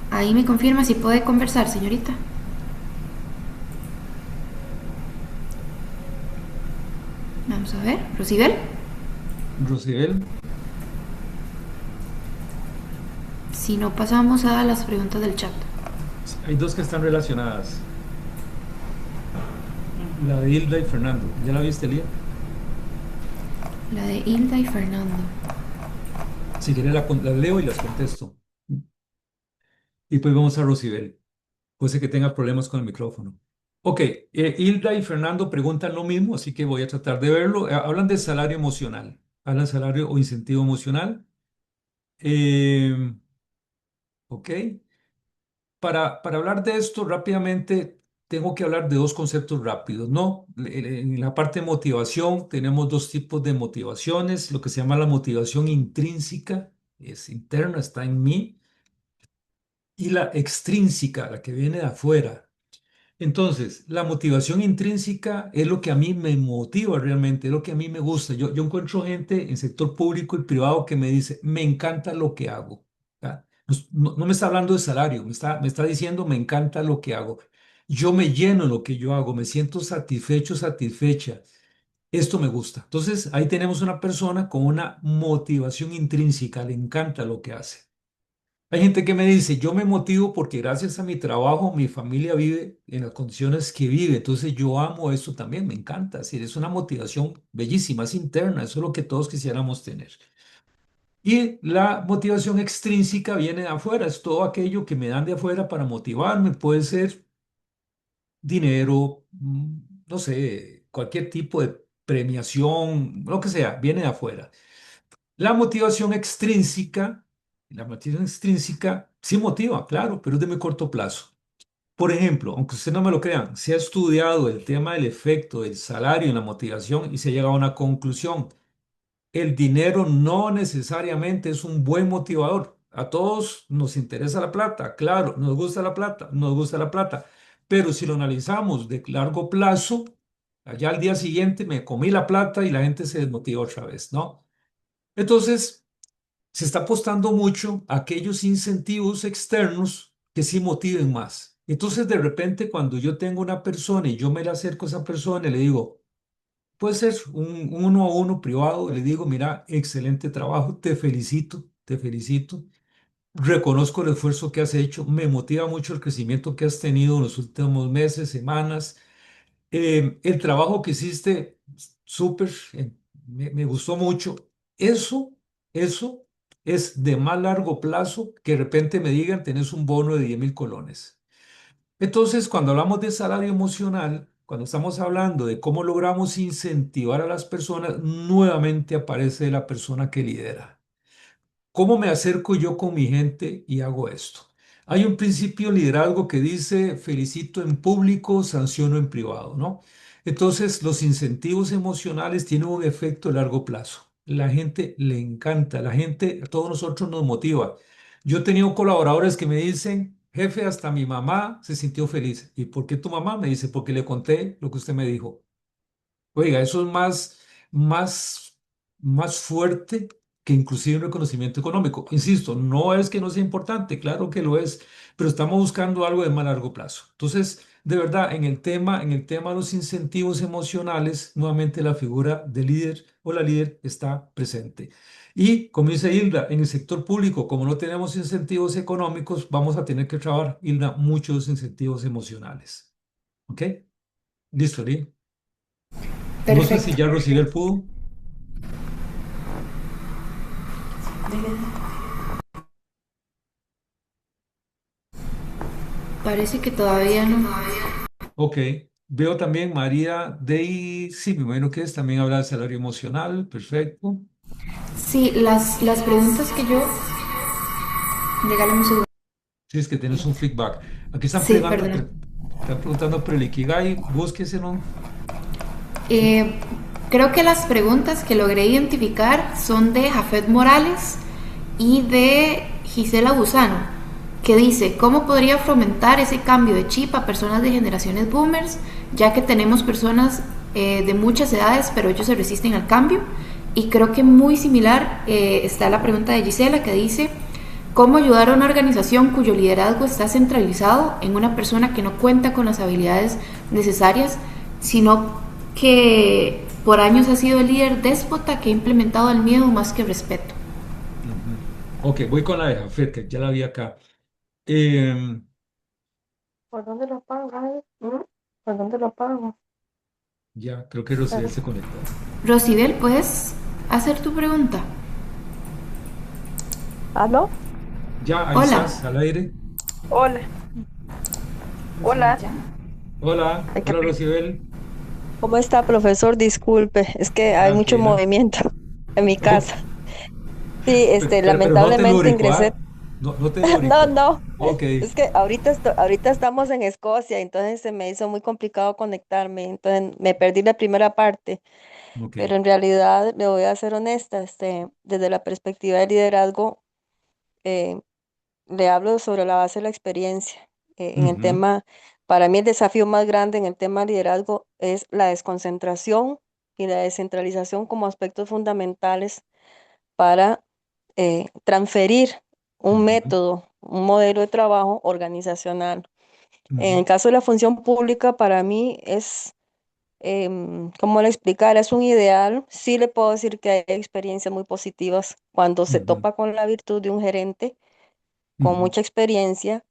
Ahí me confirma si puede conversar, señorita. Vamos a ver, Rosibel. Rosibel, Si no, pasamos a las preguntas del chat. hay dos que están relacionadas. La de Hilda y Fernando. ¿Ya la viste, Lía? La de Hilda y Fernando. Si quieres, la leo y las contesto. Y pues vamos a Rosibel. Puede ser que tenga problemas con el micrófono. Ok, Hilda y Fernando preguntan lo mismo, así que voy a tratar de verlo. Hablan de salario emocional. Hablan salario o incentivo emocional. Eh, ok. Para hablar de esto rápidamente, tengo que hablar de dos conceptos rápidos, ¿no? En la parte de motivación tenemos dos tipos de motivaciones, lo que se llama la motivación intrínseca, es interna, está en mí, y la extrínseca, la que viene de afuera. Entonces, la motivación intrínseca es lo que a mí me motiva realmente, es lo que a mí me gusta. Yo encuentro gente en sector público y privado que me dice, me encanta lo que hago. ¿Ya? No me está hablando de salario, me está diciendo, me encanta lo que hago. Yo me lleno en lo que yo hago, me siento satisfecho, satisfecha. Esto me gusta. Entonces, ahí tenemos una persona con una motivación intrínseca, le encanta lo que hace. Hay gente que me dice, yo me motivo porque gracias a mi trabajo mi familia vive en las condiciones que vive, entonces yo amo esto también, me encanta, es decir, es una motivación bellísima, es interna, eso es lo que todos quisiéramos tener. Y la motivación extrínseca viene de afuera, es todo aquello que me dan de afuera para motivarme, puede ser dinero, no sé, cualquier tipo de premiación, lo que sea, viene de afuera. La motivación extrínseca sí motiva, claro, pero es de muy corto plazo. Por ejemplo, aunque ustedes no me lo crean, se ha estudiado el tema del efecto del salario en la motivación y se ha llegado a una conclusión. El dinero no necesariamente es un buen motivador. A todos nos interesa la plata, claro, nos gusta la plata, nos gusta la plata, pero si lo analizamos de largo plazo, allá al día siguiente me comí la plata y la gente se desmotiva otra vez, ¿no? Entonces, se está apostando mucho a aquellos incentivos externos que sí motiven más. Entonces, de repente, cuando yo tengo una persona y yo me le acerco a esa persona y le digo, puede ser un uno a uno privado, y le digo, mira, excelente trabajo, te felicito, te felicito. Reconozco el esfuerzo que has hecho, me motiva mucho el crecimiento que has tenido en los últimos meses, semanas. El trabajo que hiciste, súper, me gustó mucho. Eso es de más largo plazo que de repente me digan, tenés un bono de 10.000 colones. Entonces, cuando hablamos de salario emocional, cuando estamos hablando de cómo logramos incentivar a las personas, nuevamente aparece la persona que lidera. ¿Cómo me acerco yo con mi gente y hago esto? Hay un principio de liderazgo que dice, felicito en público, sanciono en privado, ¿no? Entonces, los incentivos emocionales tienen un efecto a largo plazo. La gente le encanta, la gente, a todos nosotros nos motiva. Yo he tenido colaboradores que me dicen, jefe, hasta mi mamá se sintió feliz. ¿Y por qué tu mamá? Me dice, porque le conté lo que usted me dijo. Oiga, eso es más, más fuerte que inclusive un reconocimiento económico. Insisto, no es que no sea importante, claro que lo es, pero estamos buscando algo de más largo plazo. Entonces, de verdad, en el tema de los incentivos emocionales, nuevamente la figura del líder o la líder está presente. Y como dice Hilda, en el sector público, como no tenemos incentivos económicos, vamos a tener que trabajar, Hilda, muchos incentivos emocionales. ¿Ok? Listo, Lee. No sé si Perfecto. ya Rosibel pudo. Parece que todavía no. Ok. Veo también María de, sí, me imagino que es, también habla del salario emocional, perfecto. Sí, las preguntas que yo... Regálame un segundo. Sí, es que tienes un feedback. Aquí están Sí, pregando, perdona. están preguntando por el Ikigai, búsquese, ¿no? Sí. Eh, Creo que las preguntas que logré identificar son de Jafet Morales y de Gisela Gusano, que dice, ¿cómo podría fomentar ese cambio de chip a personas de generaciones boomers, ya que tenemos personas de muchas edades, pero ellos se resisten al cambio? Y creo que muy similar está la pregunta de Gisela, que dice, ¿cómo ayudar a una organización cuyo liderazgo está centralizado en una persona que no cuenta con las habilidades necesarias, sino que por años ha sido el líder déspota que ha implementado el miedo más que el respeto? Ujú. Ok, voy con la de Jafet, que ya la vi acá. Em, ¿Por dónde lo pago? ¿Por dónde lo pago? ya, creo que Rosibel Espera. se conectó. Rosibel, ¿puedes hacer tu pregunta? ¿Aló? Ya, ahí Hola. estás, al aire. Hola, Rosibel, hola. ya. Hola, Ay, hola Rosibel. ¿cómo está, profesor? Disculpe, es que hay mucho Tranquila. movimiento en mi Ok, casa. Sí, pero no lamentablemente telúrico, ingresé. ¿ah? No, no No, telúrico. no, Ok, es que ahorita estamos en Escocia, entonces se me hizo muy complicado conectarme, entonces me perdí la primera parte, ok. pero en realidad le voy a ser honesta, desde la perspectiva de liderazgo, eh, le hablo sobre la base de la experiencia. En el Ujú, tema, para mí el desafío más grande en el tema de liderazgo es la desconcentración y la descentralización como aspectos fundamentales para transferir un ujú, método, un modelo de trabajo organizacional. En ujú, el caso de la función pública, para mí es, ¿cómo le explicar? Es un ideal. Sí le puedo decir que hay experiencias muy positivas cuando se ujú, topa con la virtud de un gerente con ujú, mucha experiencia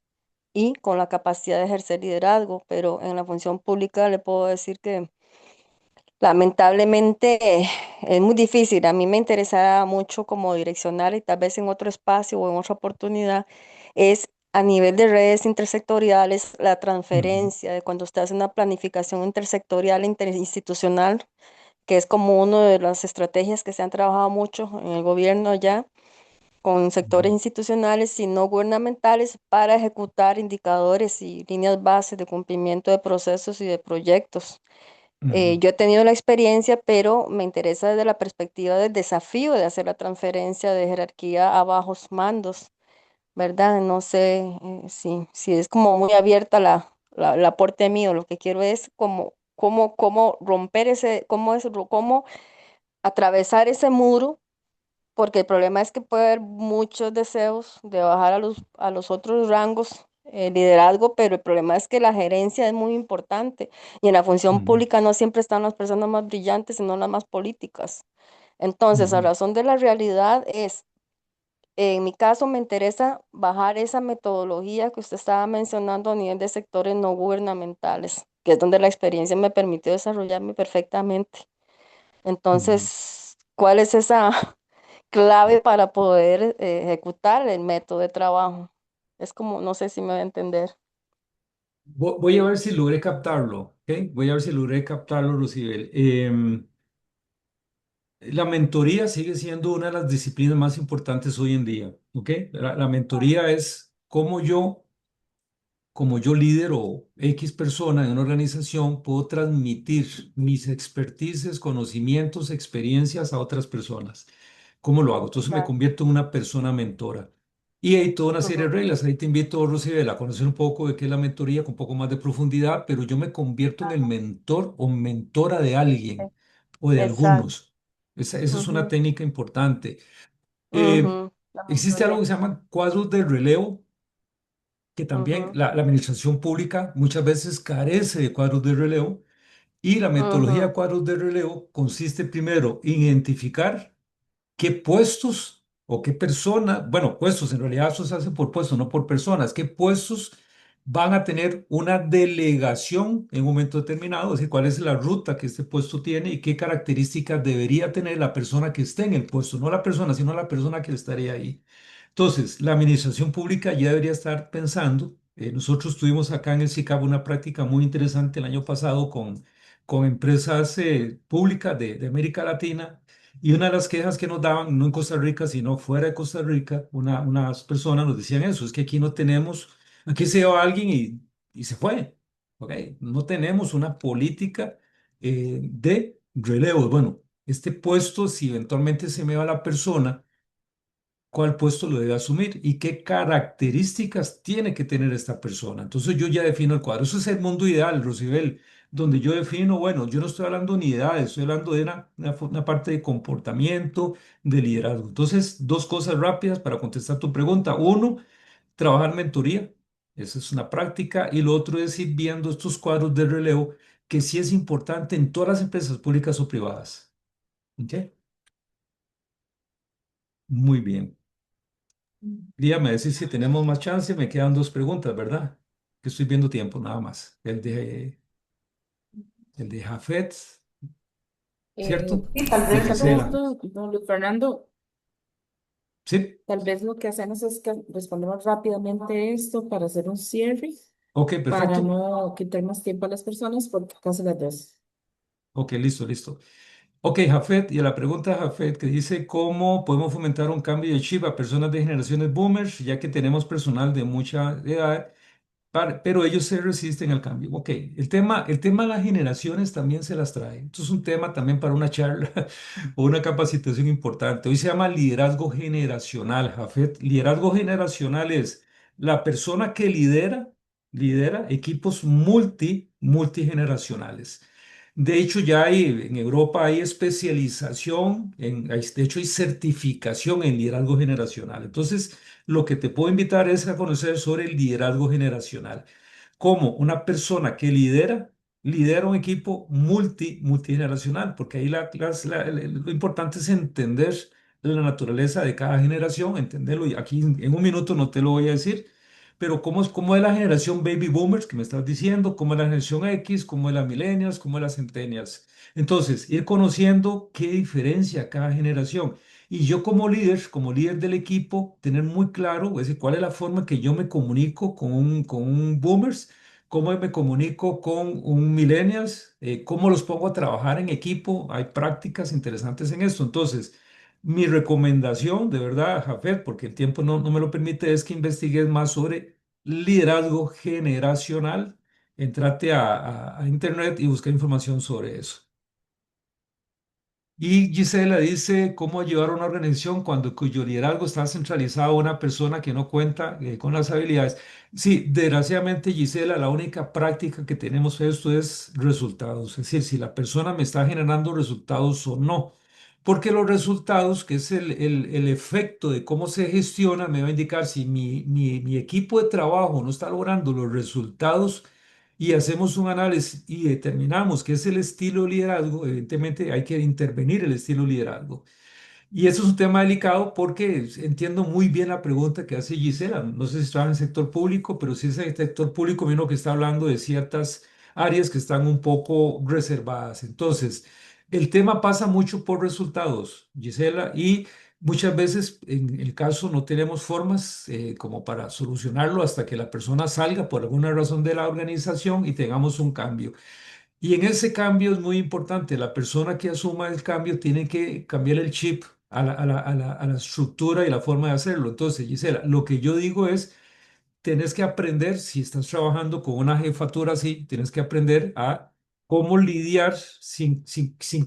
y con la capacidad de ejercer liderazgo, pero en la función pública le puedo decir que lamentablemente es muy difícil. A mí me interesaba mucho como direccionar y tal vez en otro espacio o en otra oportunidad es a nivel de redes intersectoriales, la ujú, transferencia de cuando usted hace una planificación intersectorial e interinstitucional, que es como una de las estrategias que se han trabajado mucho en el gobierno ya con sectores ujú, institucionales y no gubernamentales para ejecutar indicadores y líneas bases de cumplimiento de procesos y de proyectos. ujú, Yo he tenido la experiencia, pero me interesa desde la perspectiva del desafío de hacer la transferencia de jerarquía a bajos mandos, ¿verdad? No sé si es como muy abierta el aporte mío. Lo que quiero es cómo romper cómo atravesar ese muro, porque el problema es que puede haber muchos deseos de bajar a los otros rangos, liderazgo, pero el problema es que la gerencia es muy importante y en la función ujú, pública no siempre están las personas más brillantes, sino las más políticas. Entonces, a ujú, razón de la realidad es, en mi caso me interesa bajar esa metodología que usted estaba mencionando a nivel de sectores no gubernamentales, que es donde la experiencia me permitió desarrollarme perfectamente. ujú. Entonces, ¿cuál es esa clave para poder ejecutar el método de trabajo? Es como, no sé si me va a entender. Voy a ver si logré captarlo, ¿ok? Voy a ver si logré captarlo, Lucibel. La mentoría sigue siendo una de las disciplinas más importantes hoy en día, ¿ok? La mentoría es cómo yo, como yo lidero X persona en una organización, puedo transmitir mis expertices, conocimientos, experiencias a otras personas. ¿Cómo lo hago? Entonces me Exacto. convierto en una persona mentora. Y hay toda una serie de Ujú. reglas. Ahí te invito, Rosibel, a conocer un poco de qué es la mentoría con un poco más de profundidad, pero yo me convierto en el Ajá. mentor o mentora de e- alguien o de Exacto. algunos. Esa es una Ujú, técnica importante. Eh, ujú. La existe algo mentoría. que se llama cuadros de relevo, que también Ujú, la administración pública muchas veces carece de cuadros de relevo. Y la metodología ujú, de cuadros de relevo consiste primero en identificar qué puestos o qué personas, bueno, puestos en realidad eso se hace por puestos, no por personas, qué puestos van a tener una delegación en un momento determinado, es decir, cuál es la ruta que este puesto tiene y qué características debería tener la persona que esté en el puesto, no la persona, sino la persona que estaría ahí. Entonces, la administración pública ya debería estar pensando. Nosotros tuvimos acá en el SICAP una práctica muy interesante el año pasado con empresas públicas de América Latina, y una de las quejas que nos daban, no en Costa Rica, sino fuera de Costa Rica, unas personas nos decían eso, es que aquí no tenemos, aquí se va alguien y se fue, ¿ok? No tenemos una política de relevo. Bueno, este puesto, si eventualmente se me va la persona, cuál puesto lo debe asumir y qué características tiene que tener esta persona. Entonces yo ya defino el cuadro. Eso es el mundo ideal, Rosibel, donde yo defino, bueno, yo no estoy hablando ni de edades, estoy hablando de una parte de comportamiento, de liderazgo. Entonces, dos cosas rápidas para contestar tu pregunta. Uno, trabajar mentoría. Esa es una práctica. Y lo otro es ir viendo estos cuadros de relevo, que sí es importante en todas las empresas públicas o privadas. ¿Ok? Muy bien. Dígame, decir si tenemos más chance. Me quedan dos preguntas, ¿verdad? Que estoy viendo tiempo, nada más. El de Jafet, ¿cierto? Sí, tal De vez Gisela. don Luis Fernando, Sí, tal vez lo que hacemos es que respondemos rápidamente esto para hacer un cierre, ok, para perfecto. no quitar más tiempo a las personas, porque casi las dos. Ok, listo, listo. Ok, Jafet, y a la pregunta de Jafet que dice, ¿cómo podemos fomentar un cambio de chip a personas de generaciones boomers, ya que tenemos personal de mucha edad? Pero ellos se resisten al cambio. Ok, el tema de las generaciones también se las trae. Esto es un tema también para una charla o una capacitación importante. Hoy se llama liderazgo generacional, Jafet. Liderazgo generacional es la persona que lidera equipos multigeneracionales. De hecho, ya en Europa hay especialización, de hecho hay certificación en liderazgo generacional. Entonces, lo que te puedo invitar es a conocer sobre el liderazgo generacional. Como una persona que lidera un equipo multigeneracional, porque ahí lo importante es entender la naturaleza de cada generación, entenderlo. Y aquí en un minuto no te lo voy a decir, pero cómo es la generación baby boomers que me estás diciendo, cómo es la generación X, cómo es la millennials, cómo es la centennials. Entonces, ir conociendo qué diferencia cada generación. Y yo como líder del equipo, tener muy claro, es decir, cuál es la forma que yo me comunico con un boomers, cómo me comunico con un millennials, cómo los pongo a trabajar en equipo. Hay prácticas interesantes en esto. Entonces, mi recomendación, de verdad, Jafet, porque el tiempo no me lo permite, es que investigues más sobre liderazgo generacional. Entrate a internet y busca información sobre eso. Y Gisela dice cómo llevar una organización cuyo liderazgo está centralizado en una persona que no cuenta con las habilidades. Sí, desgraciadamente, Gisela, la única práctica que tenemos esto es resultados, es decir, si la persona me está generando resultados o no. Porque los resultados, que es el efecto de cómo se gestiona, me va a indicar si mi equipo de trabajo no está logrando los resultados y hacemos un análisis y determinamos qué es el estilo de liderazgo. Evidentemente hay que intervenir el estilo de liderazgo. Y eso es un tema delicado porque entiendo muy bien la pregunta que hace Gisela. No sé si está en el sector público, pero si es el sector público, menos que está hablando de ciertas áreas que están un poco reservadas. Entonces, el tema pasa mucho por resultados, Gisela, y muchas veces en el caso no tenemos formas como para solucionarlo hasta que la persona salga por alguna razón de la organización y tengamos un cambio. Y en ese cambio es muy importante, la persona que asuma el cambio tiene que cambiar el chip a la estructura y la forma de hacerlo. Entonces, Gisela, lo que yo digo es, tienes que aprender, si estás trabajando con una jefatura así, tienes que aprender a cómo lidiar sin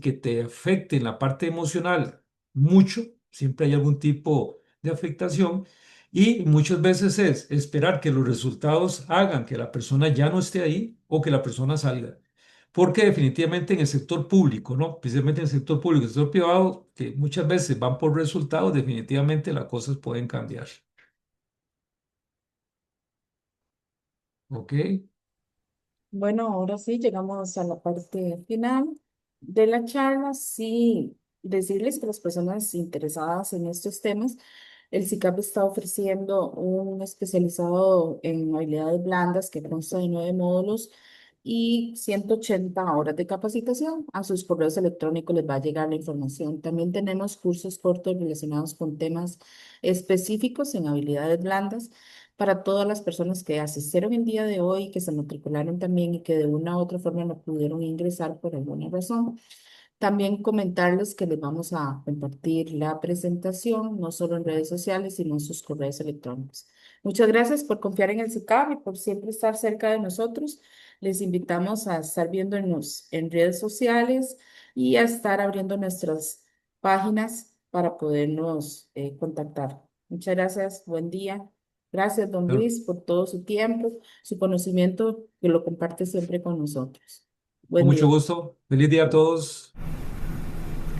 que te afecte en la parte emocional mucho. Siempre hay algún tipo de afectación y muchas veces es esperar que los resultados hagan que la persona ya no esté ahí o que la persona salga. Porque definitivamente en el sector público, ¿no? Precisamente en el sector público, el sector privado, que muchas veces van por resultados, definitivamente las cosas pueden cambiar. ¿Ok? Bueno, ahora sí, llegamos a la parte final de la charla. Sí, decirles que las personas interesadas en estos temas, el SICAP está ofreciendo un especializado en habilidades blandas que consta de 9 módulos y 180 horas de capacitación. A sus correos electrónicos les va a llegar la información. También tenemos cursos cortos relacionados con temas específicos en habilidades blandas para todas las personas que asistieron el día de hoy, que se matricularon también y que de una u otra forma no pudieron ingresar por alguna razón. También comentarles que les vamos a compartir la presentación, no solo en redes sociales, sino en sus correos electrónicos. Muchas gracias por confiar en el SICAP y por siempre estar cerca de nosotros. Les invitamos a estar viéndonos en redes sociales y a estar abriendo nuestras páginas para podernos contactar. Muchas gracias, buen día. Gracias, don Luis, por todo su tiempo, su conocimiento, que lo comparte siempre con nosotros. Con Buen mucho día. gusto. Feliz día a todos.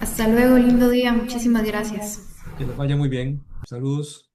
Hasta luego, lindo día, muchísimas gracias. Que les vaya muy bien. Saludos.